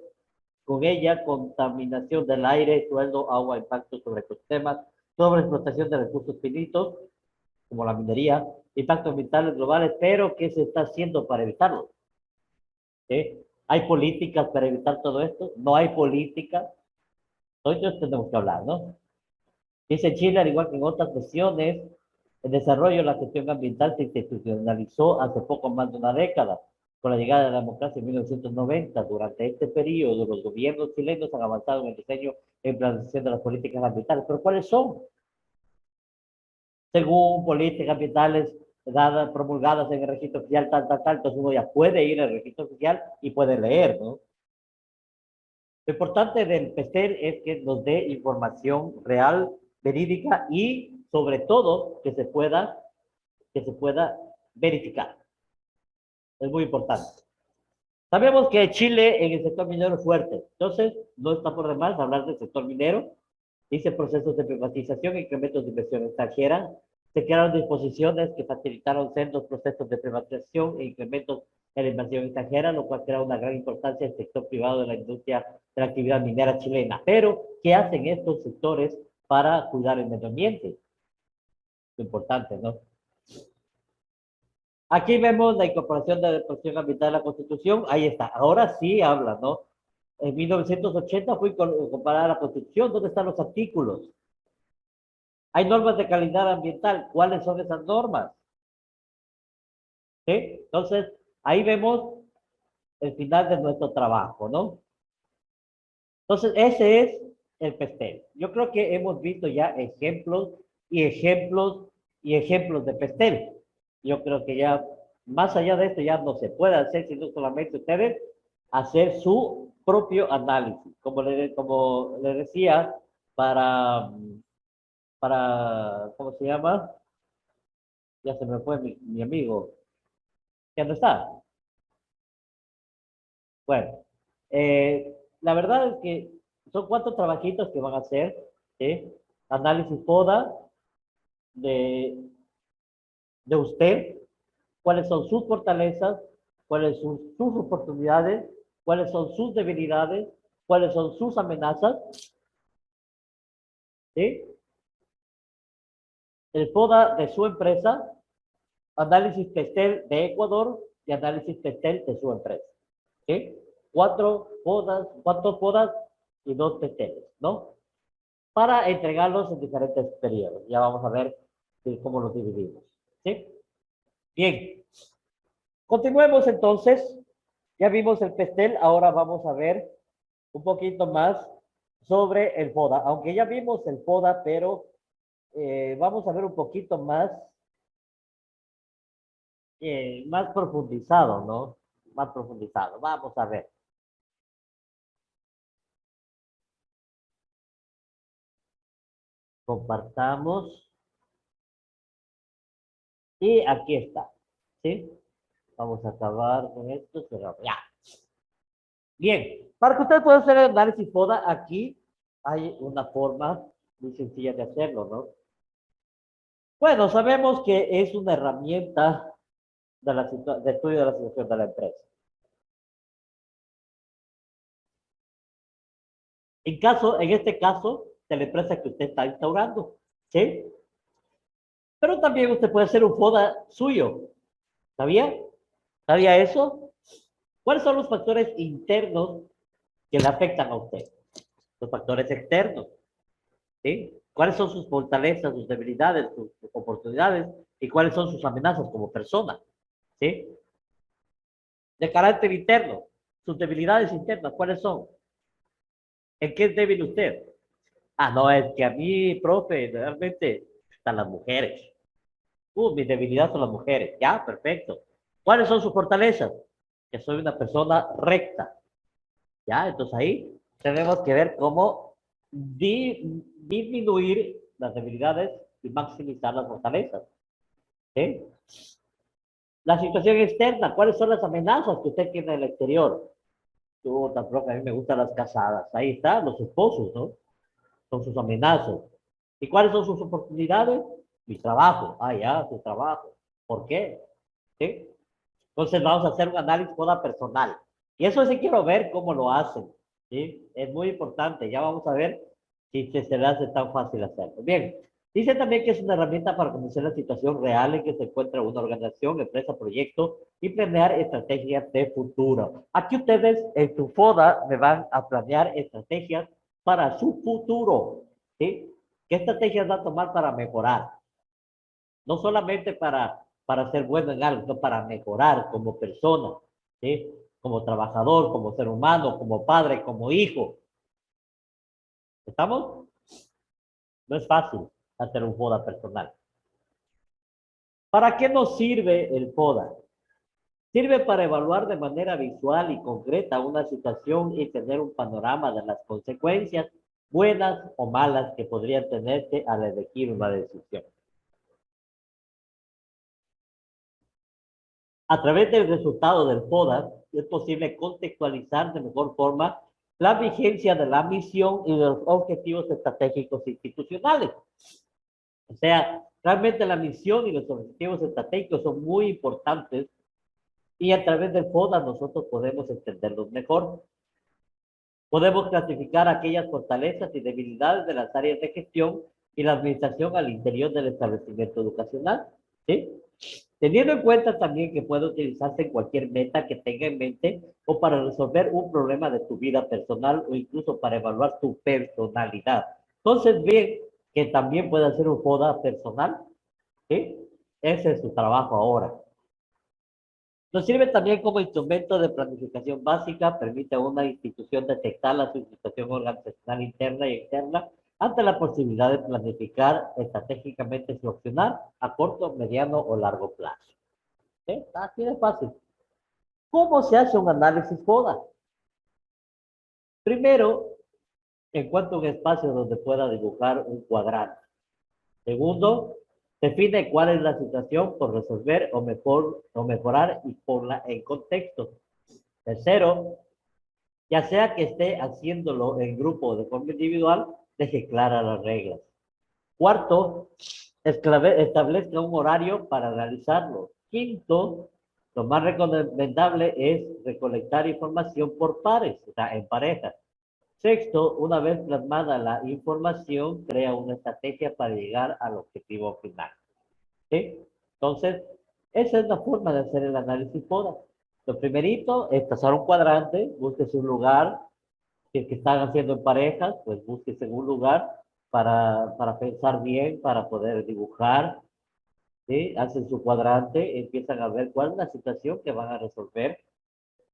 con ella contaminación del aire, suelo, agua, impacto sobre ecosistemas, sobre explotación de recursos finitos, como la minería, impactos ambientales globales, pero ¿qué se está haciendo para evitarlo? ¿Eh? ¿Hay políticas para evitar todo esto? No hay política. Entonces tenemos que hablar, ¿no? Dice Chile, al igual que en otras naciones, el desarrollo de la gestión ambiental se institucionalizó hace poco más de una década, con la llegada de la democracia en 1990. Durante este periodo, los gobiernos chilenos han avanzado en el diseño e implantación de las políticas ambientales. ¿Pero cuáles son? Según políticas ambientales dadas, promulgadas en el registro oficial, tal, entonces uno ya puede ir al registro oficial y puede leer, ¿no? Lo importante del PESTEL es que nos dé información real, verídica y sobre todo que se pueda verificar. Es muy importante. Sabemos que Chile en el sector minero es fuerte, entonces no está por demás hablar del sector minero. Dice procesos de privatización e incrementos de inversión extranjera. Se crearon disposiciones que facilitaron sendos procesos de privatización e incrementos en la inversión extranjera, lo cual crea una gran importancia en el sector privado de la industria de la actividad minera chilena. Pero, ¿qué hacen estos sectores para cuidar el medio ambiente? Lo importante, ¿no? Aquí vemos la incorporación de la protección ambiental a la Constitución. Ahí está. Ahora sí habla, ¿no? En 1980 fue comparada la Constitución. ¿Dónde están los artículos? Hay normas de calidad ambiental. ¿Cuáles son esas normas? ¿Sí? Entonces, ahí vemos el final de nuestro trabajo, ¿no? Entonces, ese es el pestel. Yo creo que hemos visto ya ejemplos y ejemplos y ejemplos de pestel. Yo creo que ya, más allá de esto, ya no se puede hacer, sino solamente ustedes hacer su propio análisis. Como le decía, para, ¿cómo se llama? Ya se me fue mi amigo. ¿Ya no está? Bueno, la verdad es que son cuatro trabajitos que van a hacer, ¿sí? Análisis FODA de, de usted, cuáles son sus fortalezas, cuáles son sus oportunidades, cuáles son sus debilidades, cuáles son sus amenazas, ¿sí? El FODA de su empresa, análisis TESTEL de Ecuador y análisis TESTEL de su empresa, ¿sí? Cuatro FODAs y dos TESTELes, ¿no? Para entregarlos en diferentes periodos. Ya vamos a ver cómo los dividimos. ¿Sí? Bien. Continuemos entonces. Ya vimos el pestel, ahora vamos a ver un poquito más sobre el FODA. Aunque ya vimos el FODA, pero vamos a ver un poquito más profundizado, ¿no? Más profundizado. Vamos a ver. Compartamos. Y aquí está. ¿Sí? Vamos a acabar con esto. Cerramos. Ya. Bien, para que usted pueda hacer el análisis FODA, aquí hay una forma muy sencilla de hacerlo, ¿no? Bueno, sabemos que es una herramienta de estudio de la situación de la empresa. En este caso, de la empresa que usted está instaurando, ¿sí? Pero también usted puede hacer un FODA suyo, ¿sabía? ¿Sabía eso? ¿Cuáles son los factores internos que le afectan a usted? Los factores externos. ¿Sí? ¿Cuáles son sus fortalezas, sus debilidades, sus oportunidades y cuáles son sus amenazas como persona? ¿Sí? De carácter interno, sus debilidades internas, ¿cuáles son? ¿En qué es débil usted? Ah, no, es que a mí, profe, realmente están las mujeres. Mi debilidad son las mujeres. Ya, perfecto. ¿Cuáles son sus fortalezas? Que soy una persona recta. Ya, entonces ahí tenemos que ver cómo disminuir las debilidades y maximizar las fortalezas. ¿Sí? La situación externa, ¿cuáles son las amenazas que usted tiene en el exterior? Tú, tampoco, a mí me gustan las casadas. Ahí están los esposos, ¿no? Son sus amenazas. ¿Y cuáles son sus oportunidades? Mi trabajo. Ah, ya, su trabajo. ¿Por qué? ¿Sí? Entonces vamos a hacer un análisis toda personal. Y eso sí quiero ver cómo lo hacen. ¿Sí? Es muy importante. Ya vamos a ver si se le hace tan fácil hacerlo. Bien. Dice también que es una herramienta para conocer la situación real en que se encuentra una organización, empresa, proyecto y planear estrategias de futuro. Aquí ustedes en su FODA me van a planear estrategias para su futuro. ¿Sí? ¿Qué estrategias va a tomar para mejorar? No solamente para ser bueno en algo, sino para mejorar como persona, ¿sí? Como trabajador, como ser humano, como padre, como hijo. ¿Estamos? No es fácil hacer un FODA personal. ¿Para qué nos sirve el FODA? Sirve para evaluar de manera visual y concreta una situación y tener un panorama de las consecuencias, buenas o malas, que podrían tenerse al elegir una decisión. A través del resultado del FODA es posible contextualizar de mejor forma la vigencia de la misión y de los objetivos estratégicos institucionales. O sea, realmente la misión y los objetivos estratégicos son muy importantes y a través del FODA nosotros podemos entenderlos mejor. Podemos clasificar aquellas fortalezas y debilidades de las áreas de gestión y la administración al interior del establecimiento educacional, ¿sí? Teniendo en cuenta también que puede utilizarse en cualquier meta que tenga en mente o para resolver un problema de tu vida personal o incluso para evaluar tu personalidad. Entonces, bien que también puede hacer un FODA personal, ¿sí? Ese es su trabajo ahora. Nos sirve también como instrumento de planificación básica, permite a una institución detectar la situación organizacional interna y externa ante la posibilidad de planificar estratégicamente su accionar a corto, mediano o largo plazo. ¿Sí? Así de fácil. ¿Cómo se hace un análisis FODA? Primero, encuentra un espacio donde pueda dibujar un cuadrante. Segundo, define cuál es la situación por resolver o mejorar y ponla en contexto. Tercero, ya sea que esté haciéndolo en grupo o de forma individual, deje claras las reglas. Cuarto, establezca un horario para realizarlo. Quinto, lo más recomendable es recolectar información por pares, o sea, en pareja. Sexto, una vez plasmada la información, crea una estrategia para llegar al objetivo final. ¿Sí? Entonces, esa es la forma de hacer el análisis FODA. Lo primerito es trazar un cuadrante, búsquese un lugar, si es que están haciendo en parejas, pues búsquese un lugar para pensar bien, para poder dibujar, ¿sí? Hacen su cuadrante, empiezan a ver cuál es la situación que van a resolver,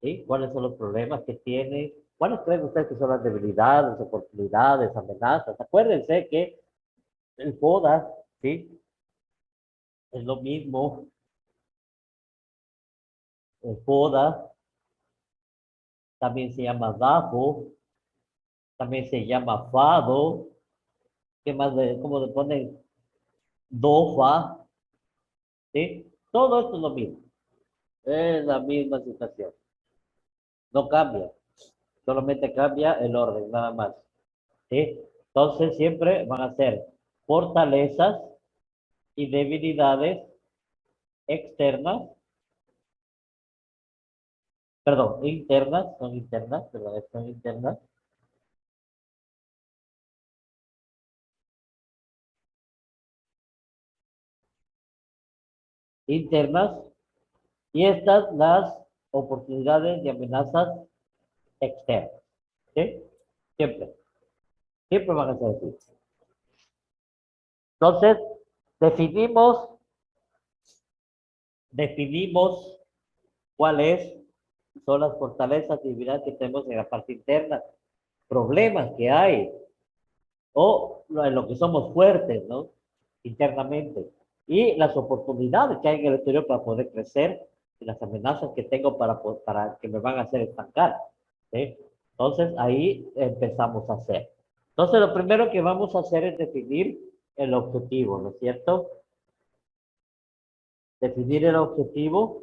¿sí? ¿Cuáles son los problemas que tienen? ¿Cuáles creen ustedes que son las debilidades, oportunidades, amenazas? Acuérdense que el FODA, ¿sí? Es lo mismo, el FODA también se llama DAFO, también se llama FADO, ¿qué más cómo le ponen? DOFA, ¿sí? Todo esto es lo mismo, es la misma situación, no cambia, solamente cambia el orden, nada más, ¿sí? Entonces siempre van a ser fortalezas y debilidades externas, perdón, internas, perdón, son internas, internas, y estas las oportunidades y amenazas externas, ¿sí? Siempre, siempre van a ser así. Entonces, definimos, definimos cuáles son las fortalezas y debilidades que tenemos en la parte interna, problemas que hay, o en lo que somos fuertes, ¿no? Internamente. Y las oportunidades que hay en el exterior para poder crecer y las amenazas que tengo para que me van a hacer estancar, ¿sí? Entonces, ahí empezamos a hacer. Entonces, lo primero que vamos a hacer es definir el objetivo, ¿no es cierto? Definir el objetivo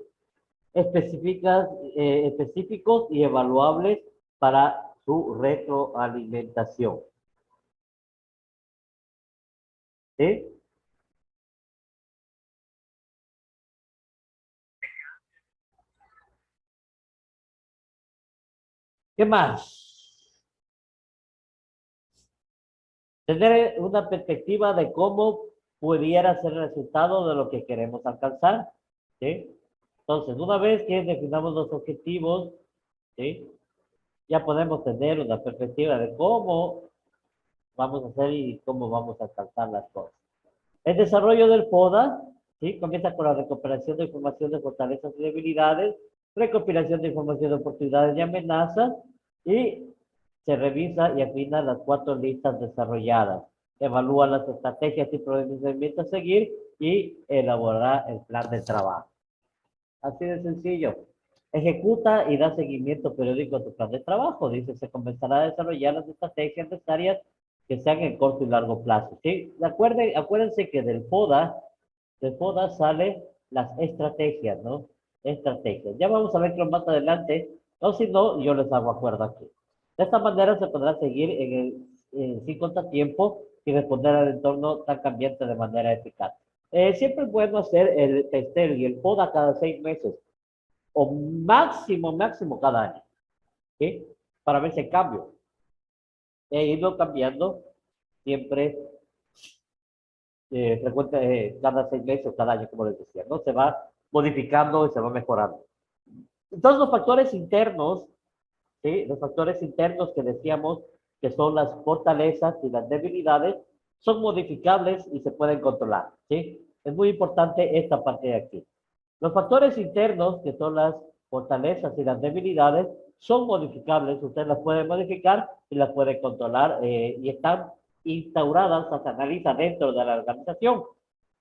específicos y evaluables para su retroalimentación. ¿Sí? ¿Qué más? Tener una perspectiva de cómo pudiera ser el resultado de lo que queremos alcanzar. ¿Sí? Entonces, una vez que definamos los objetivos, ¿sí? Ya podemos tener una perspectiva de cómo vamos a hacer y cómo vamos a alcanzar las cosas. El desarrollo del FODA, ¿sí? Comienza con la recuperación de información de fortalezas y debilidades, recopilación de información de oportunidades y amenazas, y se revisa y afina las 4 listas desarrolladas. Evalúa las estrategias y procedimientos a seguir y elaborará el plan de trabajo. Así de sencillo. Ejecuta y da seguimiento periódico a tu plan de trabajo. Dice, se comenzará a desarrollar las estrategias necesarias que sean en corto y largo plazo. ¿Sí? Acuérdense que del FODA salen las estrategias, ¿no? Estrategias. Ya vamos a verlo más adelante, o si no, yo les hago acuerdo aquí. De esta manera se podrá seguir sin contratiempo y responder al entorno tan cambiante de manera eficaz. Siempre es bueno hacer el tester y el FODA cada 6 meses o máximo cada año, ¿sí? Para ver si hay cambio. E irlo cambiando siempre cada 6 meses o cada año, como les decía, ¿no? Se va modificando y se va mejorando. Entonces, los factores internos, ¿sí? Los factores internos que decíamos que son las fortalezas y las debilidades, son modificables y se pueden controlar, ¿sí? Es muy importante esta parte de aquí. Los factores internos, que son las fortalezas y las debilidades, son modificables. Usted las puede modificar y las puede controlar y están instauradas, se analiza dentro de la organización.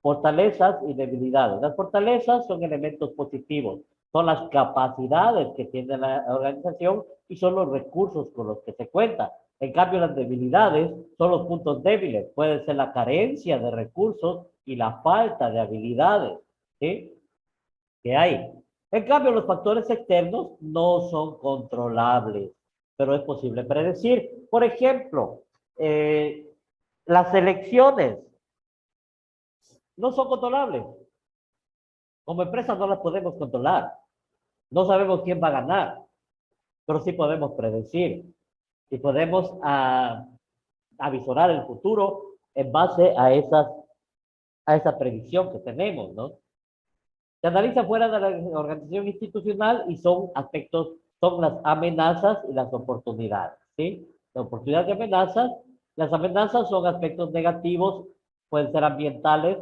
Fortalezas y debilidades. Las fortalezas son elementos positivos, son las capacidades que tiene la organización y son los recursos con los que se cuenta. En cambio, las debilidades son los puntos débiles, puede ser la carencia de recursos y la falta de habilidades, ¿sí? Que hay. En cambio, los factores externos no son controlables, pero es posible predecir. Por ejemplo, las elecciones no son controlables. Como empresa no las podemos controlar. No sabemos quién va a ganar, pero sí podemos predecir y podemos avisorar el futuro en base a esa previsión que tenemos, ¿no? Se analiza fuera de la organización institucional y son aspectos, son las amenazas y las oportunidades, ¿sí? La oportunidad de amenazas, las amenazas son aspectos negativos, pueden ser ambientales,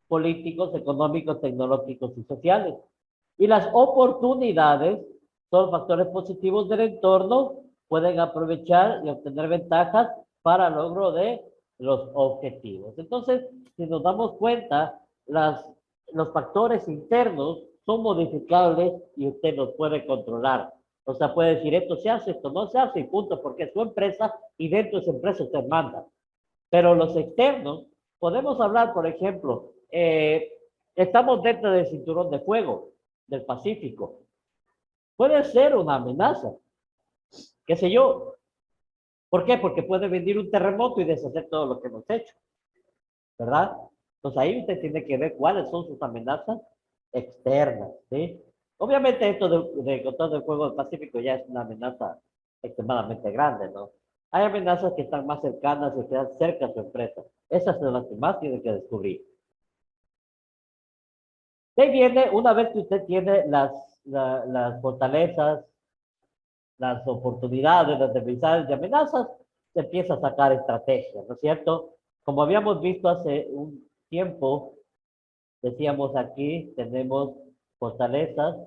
políticos, económicos, tecnológicos y sociales. Y las oportunidades son factores positivos del entorno, pueden aprovechar y obtener ventajas para el logro de los objetivos. Entonces, si nos damos cuenta, los factores internos son modificables y usted los puede controlar. O sea, puede decir esto se hace, esto no se hace y punto, porque es su empresa y dentro de esa empresa usted manda. Pero los externos, podemos hablar, por ejemplo, estamos dentro del cinturón de fuego del Pacífico. Puede ser una amenaza, qué sé yo. ¿Por qué? Porque puede venir un terremoto y deshacer todo lo que hemos hecho, ¿verdad? Entonces ahí usted tiene que ver cuáles son sus amenazas externas, ¿sí? Obviamente esto de control del fuego del Pacífico ya es una amenaza extremadamente grande, ¿no? Hay amenazas que están más cercanas y que están cerca de su empresa. Esas son las que más tiene que descubrir. De ahí viene, una vez que usted tiene las fortalezas, las oportunidades, las debilidades y amenazas, se empieza a sacar estrategias, ¿no es cierto? Como habíamos visto hace un tiempo, decíamos aquí tenemos fortalezas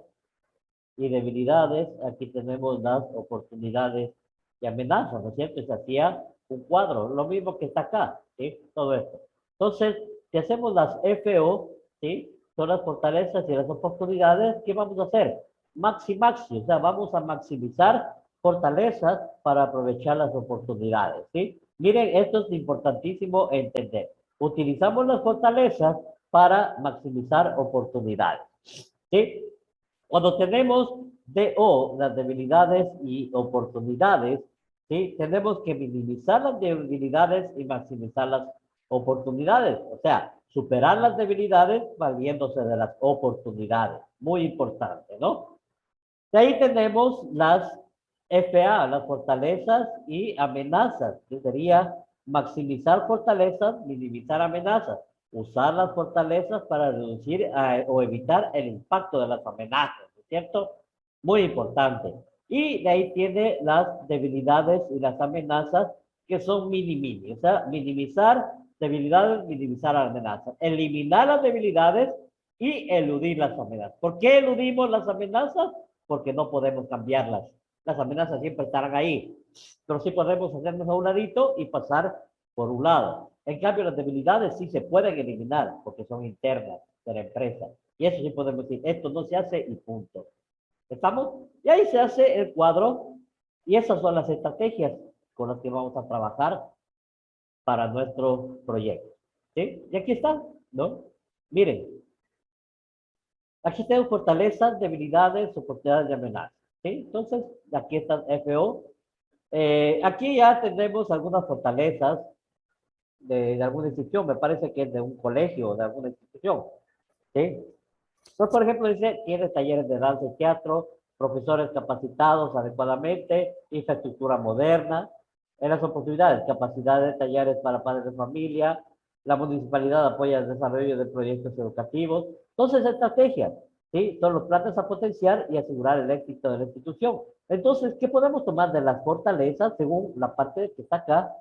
y debilidades, aquí tenemos las oportunidades y amenazas, ¿no es cierto? Y se hacía un cuadro, lo mismo que está acá, ¿sí? Todo esto. Entonces, si hacemos las FO, ¿sí? Son las fortalezas y las oportunidades, ¿qué vamos a hacer? Maxi, o sea, vamos a maximizar fortalezas para aprovechar las oportunidades, ¿sí? Miren, esto es importantísimo entender. Utilizamos las fortalezas para maximizar oportunidades, ¿sí? Cuando tenemos DO, las debilidades y oportunidades, ¿sí? Tenemos que minimizar las debilidades y maximizar las oportunidades. O sea, superar las debilidades valiéndose de las oportunidades. Muy importante, ¿no? De ahí tenemos las FA, las fortalezas y amenazas, que sería maximizar fortalezas, minimizar amenazas. Usar las fortalezas para reducir o evitar el impacto de las amenazas, ¿no es cierto? Muy importante. Y de ahí tiene las debilidades y las amenazas que son mini, o sea, minimizar debilidades, minimizar amenazas. Eliminar las debilidades y eludir las amenazas. ¿Por qué eludimos las amenazas? Porque no podemos cambiarlas. Las amenazas siempre estarán ahí, pero sí podemos hacernos a un ladito y pasar por un lado. En cambio, las debilidades sí se pueden eliminar porque son internas de la empresa. Y eso sí podemos decir, esto no se hace y punto. ¿Estamos? Y ahí se hace el cuadro y esas son las estrategias con las que vamos a trabajar para nuestro proyecto. ¿Sí? Y aquí está, ¿no? Miren, aquí tengo fortalezas, debilidades, oportunidades y amenazas. ¿Sí? Entonces, aquí está FO. Aquí ya tenemos algunas fortalezas de alguna institución. Me parece que es de un colegio o de alguna institución. ¿Sí? Entonces, por ejemplo, dice, tiene talleres de danza y teatro, profesores capacitados adecuadamente, infraestructura moderna. En las oportunidades, capacidad de talleres para padres de familia, la municipalidad apoya el desarrollo de proyectos educativos. Entonces, estrategias, ¿sí? Son los planes a potenciar y asegurar el éxito de la institución. Entonces, ¿qué podemos tomar de las fortalezas según la parte que está acá?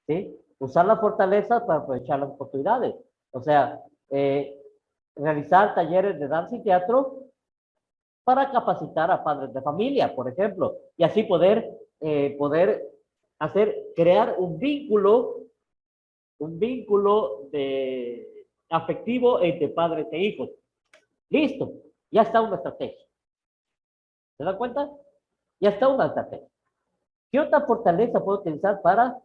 ¿Sí? Usar las fortalezas para aprovechar las oportunidades. O sea, realizar talleres de danza y teatro para capacitar a padres de familia, por ejemplo, y así poder crear un vínculo afectivo entre padres e hijos. Listo, ya está una estrategia. ¿Se dan cuenta? Ya está una estrategia. ¿Qué otra fortaleza puedo utilizar para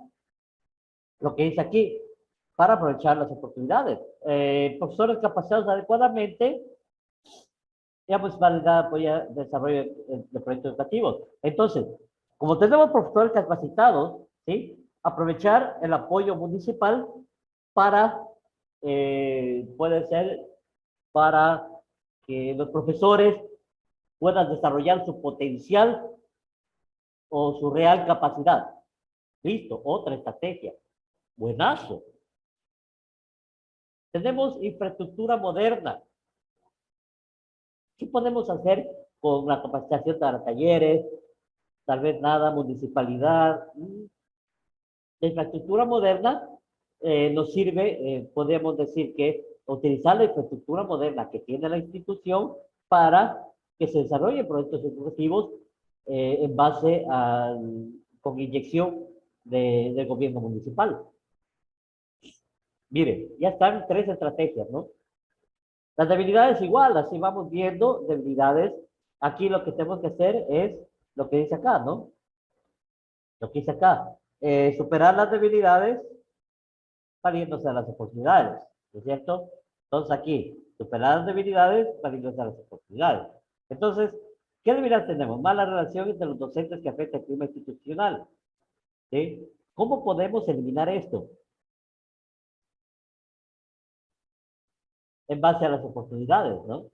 lo que dice aquí? Para aprovechar las oportunidades. Profesores capacitados adecuadamente, ya pues validar, apoya desarrollo de proyectos educativos. Entonces, como tenemos profesores capacitados, ¿sí? Aprovechar el apoyo municipal para, puede ser para que los profesores puedan desarrollar su potencial o su real capacidad. Listo, otra estrategia. Buenazo. Tenemos infraestructura moderna. ¿Qué podemos hacer con la capacitación para talleres? Tal vez nada, municipalidad. La infraestructura moderna nos sirve, podemos decir que utilizar la infraestructura moderna que tiene la institución para que se desarrollen proyectos educativos en base con inyección del gobierno municipal. Miren, ya están tres estrategias, ¿no? Las debilidades igual, así vamos viendo debilidades. Aquí lo que tenemos que hacer es lo que dice acá, ¿no? Lo que dice acá. Superar las debilidades valiéndose a las oportunidades, ¿no es cierto? Entonces aquí, superar las debilidades valiéndose a las oportunidades. Entonces, ¿qué debilidades tenemos? Mala relación entre los docentes que afecta el clima institucional. ¿Sí? ¿Cómo podemos eliminar esto? En base a las oportunidades, ¿no?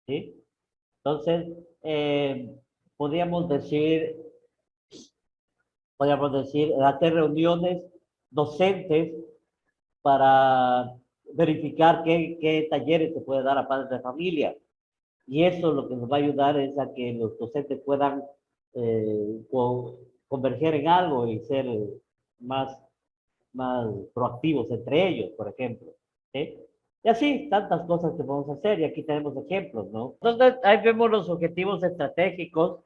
¿Sí? Entonces, podríamos decir, hacer reuniones docentes para verificar qué talleres se puede dar a padres de familia. Y eso lo que nos va a ayudar es a que los docentes puedan converger en algo y ser más, más proactivos entre ellos, por ejemplo. ¿Sí? Y así, tantas cosas que podemos hacer, y aquí tenemos ejemplos, ¿no? Entonces, ahí vemos los objetivos estratégicos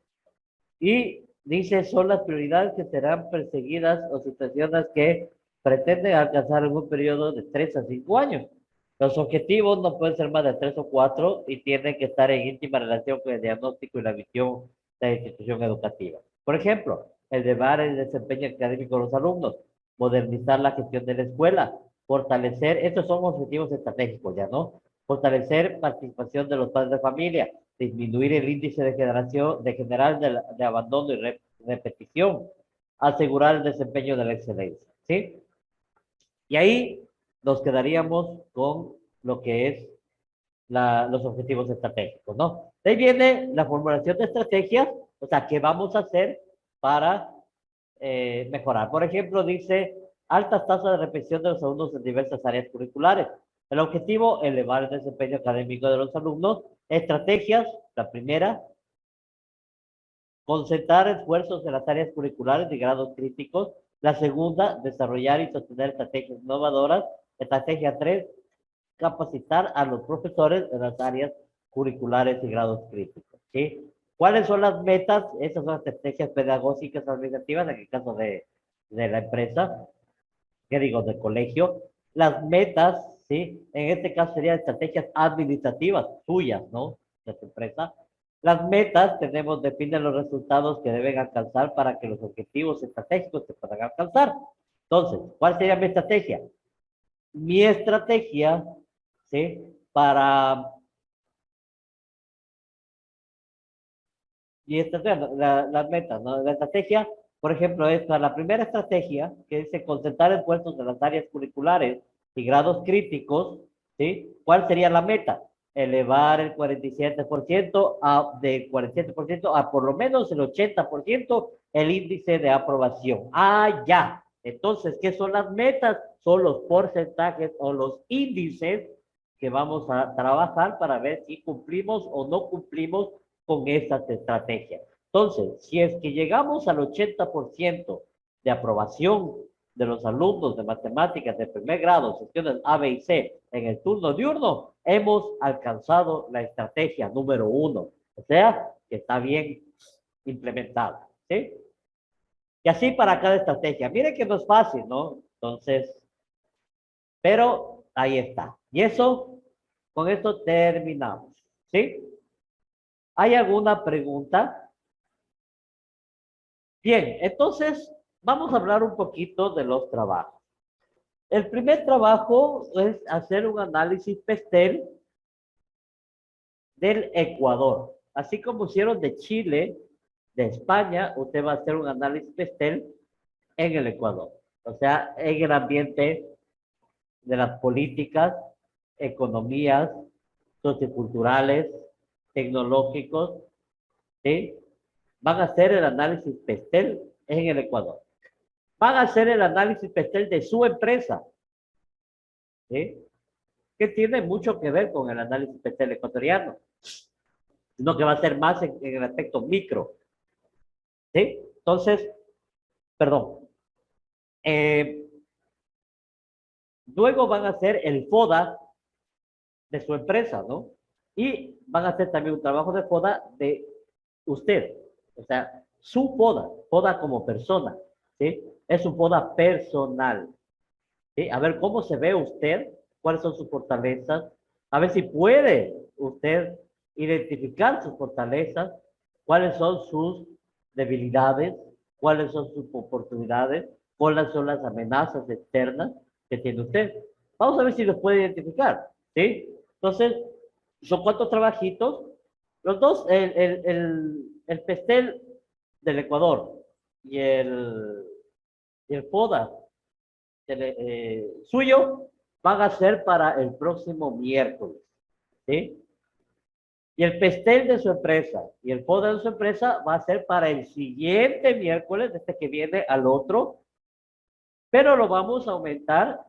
y dice, son las prioridades que serán perseguidas o situaciones que pretenden alcanzar en un periodo de 3 a 5 años. Los objetivos no pueden ser más de 3 o 4 y tienen que estar en íntima relación con el diagnóstico y la visión de la institución educativa. Por ejemplo, elevar el desempeño académico de los alumnos, modernizar la gestión de la escuela, fortalecer, estos son objetivos estratégicos ya, ¿no? Fortalecer participación de los padres de familia, disminuir el índice de generación, de abandono y repetición, asegurar el desempeño de la excelencia, ¿sí? Y ahí nos quedaríamos con lo que es los objetivos estratégicos, ¿no? De ahí viene la formulación de estrategias, o sea, ¿qué vamos a hacer para mejorar? Por ejemplo, dice altas tasas de repetición de los alumnos en diversas áreas curriculares. El objetivo, elevar el desempeño académico de los alumnos. Estrategias, la primera, concentrar esfuerzos en las áreas curriculares y grados críticos. La segunda, desarrollar y sostener estrategias innovadoras. Estrategia 3, capacitar a los profesores en las áreas curriculares y grados críticos. ¿Sí? ¿Cuáles son las metas? Esas son las estrategias pedagógicas administrativas, en el caso de la empresa, ¿qué digo? Del colegio. Las metas, ¿sí? En este caso serían estrategias administrativas suyas, ¿no? De tu empresa. Las metas, definen los resultados que deben alcanzar para que los objetivos estratégicos se puedan alcanzar. Entonces, ¿cuál sería mi estrategia? Mi estrategia, ¿sí? Y las metas, ¿no? La estrategia, por ejemplo, es para la primera estrategia, que es concentrar esfuerzos en las áreas curriculares y grados críticos, ¿sí? ¿Cuál sería la meta? Elevar el 47% del 47% a por lo menos el 80% el índice de aprobación. Ah, ya. Entonces, ¿qué son las metas? Son los porcentajes o los índices que vamos a trabajar para ver si cumplimos o no cumplimos con estas estrategias. Entonces, si es que llegamos al 80% de aprobación de los alumnos de matemáticas de primer grado, secciones A, B y C, en el turno diurno, hemos alcanzado la estrategia número 1. O sea, que está bien implementada, ¿sí? Y así para cada estrategia. Miren que no es fácil, ¿no? Entonces, pero ahí está. Y eso, con esto terminamos, ¿sí? ¿Hay alguna pregunta? Bien, entonces vamos a hablar un poquito de los trabajos. El primer trabajo es hacer un análisis PESTEL del Ecuador. Así como hicieron de Chile, de España, usted va a hacer un análisis PESTEL en el Ecuador. O sea, en el ambiente de las políticas, economías, socioculturales, tecnológicos, ¿sí? Van a hacer el análisis PESTEL en el Ecuador. Van a hacer el análisis PESTEL de su empresa, ¿sí? Que tiene mucho que ver con el análisis PESTEL ecuatoriano, sino que va a ser más en el aspecto micro, ¿sí? Entonces, perdón, eh, luego van a hacer el FODA de su empresa, ¿no? Y van a hacer también un trabajo de FODA de usted, o sea, su FODA, FODA como persona, ¿sí? Es un FODA personal, ¿sí? A ver cómo se ve usted, cuáles son sus fortalezas, a ver si puede usted identificar sus fortalezas, cuáles son sus debilidades, cuáles son sus oportunidades, cuáles son las amenazas externas que tiene usted. Vamos a ver si los puede identificar, ¿sí? Entonces, son cuatro trabajitos. Los dos, el PESTEL del Ecuador y el FODA suyo van a ser para el próximo miércoles, ¿sí? Y el PESTEL de su empresa y el FODA de su empresa va a ser para el siguiente miércoles, este que viene al otro, pero lo vamos a aumentar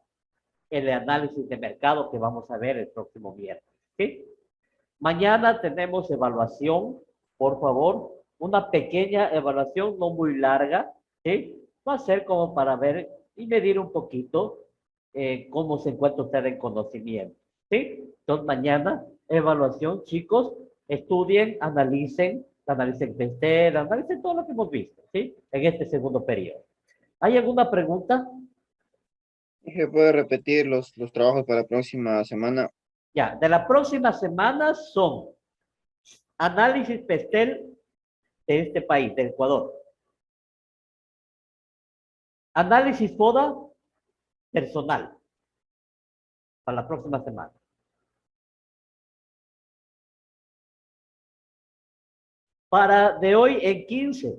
el análisis de mercado que vamos a ver el próximo miércoles, ¿sí? Mañana tenemos evaluación, por favor, una pequeña evaluación, no muy larga, ¿sí? Va a ser como para ver y medir un poquito cómo se encuentra usted en conocimiento, ¿sí? Entonces, mañana, evaluación, chicos, estudien, analicen PESTEL, analicen todo lo que hemos visto, ¿sí? En este segundo periodo. ¿Hay alguna pregunta? ¿Puede repetir los trabajos para la próxima semana? Ya, de la próxima semana son análisis PESTEL de este país, de Ecuador. Análisis FODA personal para la próxima semana. Para de hoy en 15,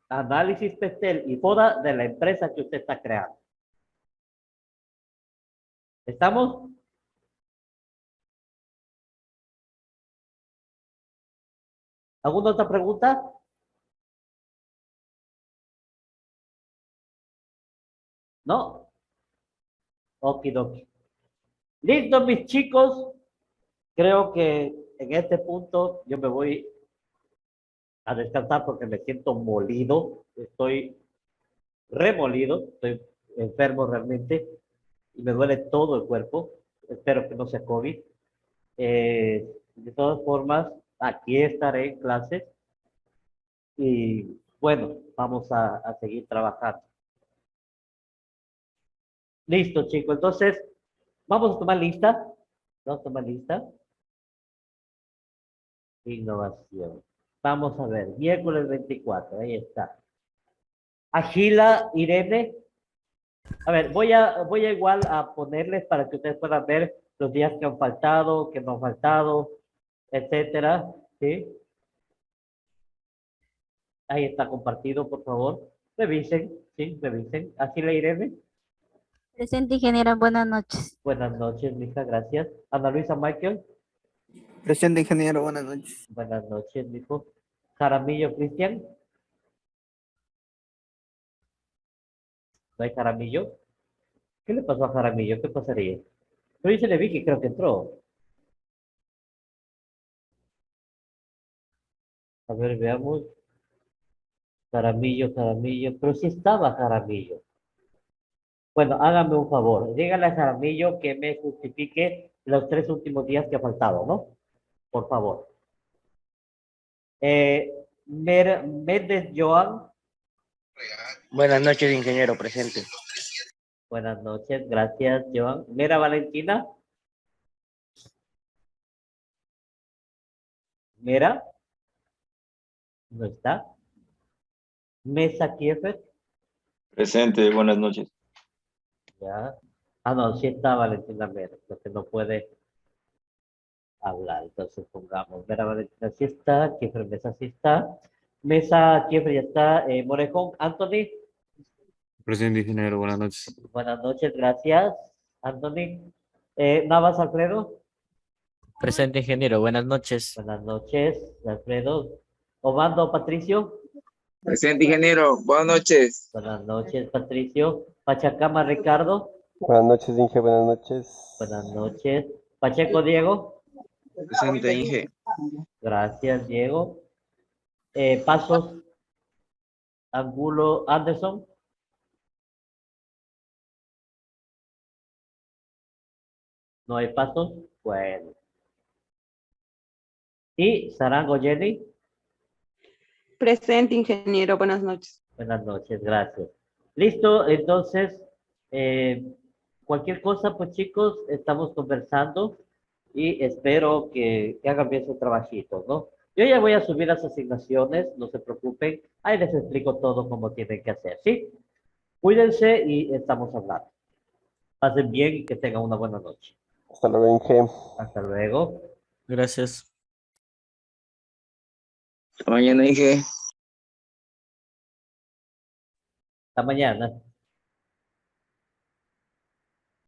análisis PESTEL y FODA de la empresa que usted está creando. ¿Estamos? ¿Alguna otra pregunta? ¿No? Okidoki. Listo, mis chicos. Creo que en este punto yo me voy a descansar porque me siento molido. Estoy remolido. Estoy enfermo realmente y me duele todo el cuerpo. Espero que no sea COVID. De todas formas, aquí estaré en clases y bueno, vamos a seguir trabajando. Listo, chicos. Entonces, vamos a tomar lista. Vamos a tomar lista. Innovación. Vamos a ver, miércoles 24, ahí está. Agila, Irene. A ver, voy a igual a ponerles para que ustedes puedan ver los días que han faltado, que no han faltado, etcétera. ¿Sí? Ahí está compartido, por favor. Revisen, sí, revisen. Agila, Irene. Presente, ingeniera, buenas noches. Buenas noches, mija, gracias. Ana Luisa Michael. Presente, ingeniero, buenas noches. Buenas noches, mijo. Jaramillo Cristian. ¿No hay Jaramillo? ¿Qué le pasó a Jaramillo? ¿Qué pasaría? Pero yo se le vi que creo que entró. A ver, veamos. Jaramillo, Jaramillo. Pero sí estaba Jaramillo. Bueno, hágame un favor. Dígale a Jaramillo que me justifique los 3 últimos días que ha faltado, ¿no? Por favor. Méndez Joan, Buenas noches, ingeniero, presente. buenas noches, gracias, Joan. Mera Valentina. Mera, no está. Mesa Kiefer, Presente, buenas noches. ya. Ah, no, sí está Valentina Mera, lo que no puede hablar. Entonces pongamos, Mera Valentina sí está, Kiefer Mesa sí está. Mesa Kiefer ya está. Morejón, Anthony, Presente, ingeniero, buenas noches. buenas noches, gracias. Anthony. Navas Alfredo, Presente, ingeniero. Buenas noches. buenas noches, Alfredo. Obando Patricio, Presente, ingeniero. Buenas noches. buenas noches, Patricio. Pachacama Ricardo, Buenas noches, Inge, buenas noches. buenas noches. Pacheco Diego, Presente, Inge. gracias, Diego. Pasos Angulo Anderson, no hay pasos, bueno. Y Sarango Jenny, Presente, ingeniero. Buenas noches. buenas noches, gracias. Listo, entonces, cualquier cosa, pues chicos, estamos conversando y espero que hagan bien su trabajito, ¿no? Yo ya voy a subir las asignaciones, no se preocupen, ahí les explico todo cómo tienen que hacer, ¿sí? Cuídense y estamos hablando. Pasen bien y que tengan una buena noche. Hasta luego, Inge. Hasta luego. Gracias. Hasta mañana, Inge. Hasta mañana.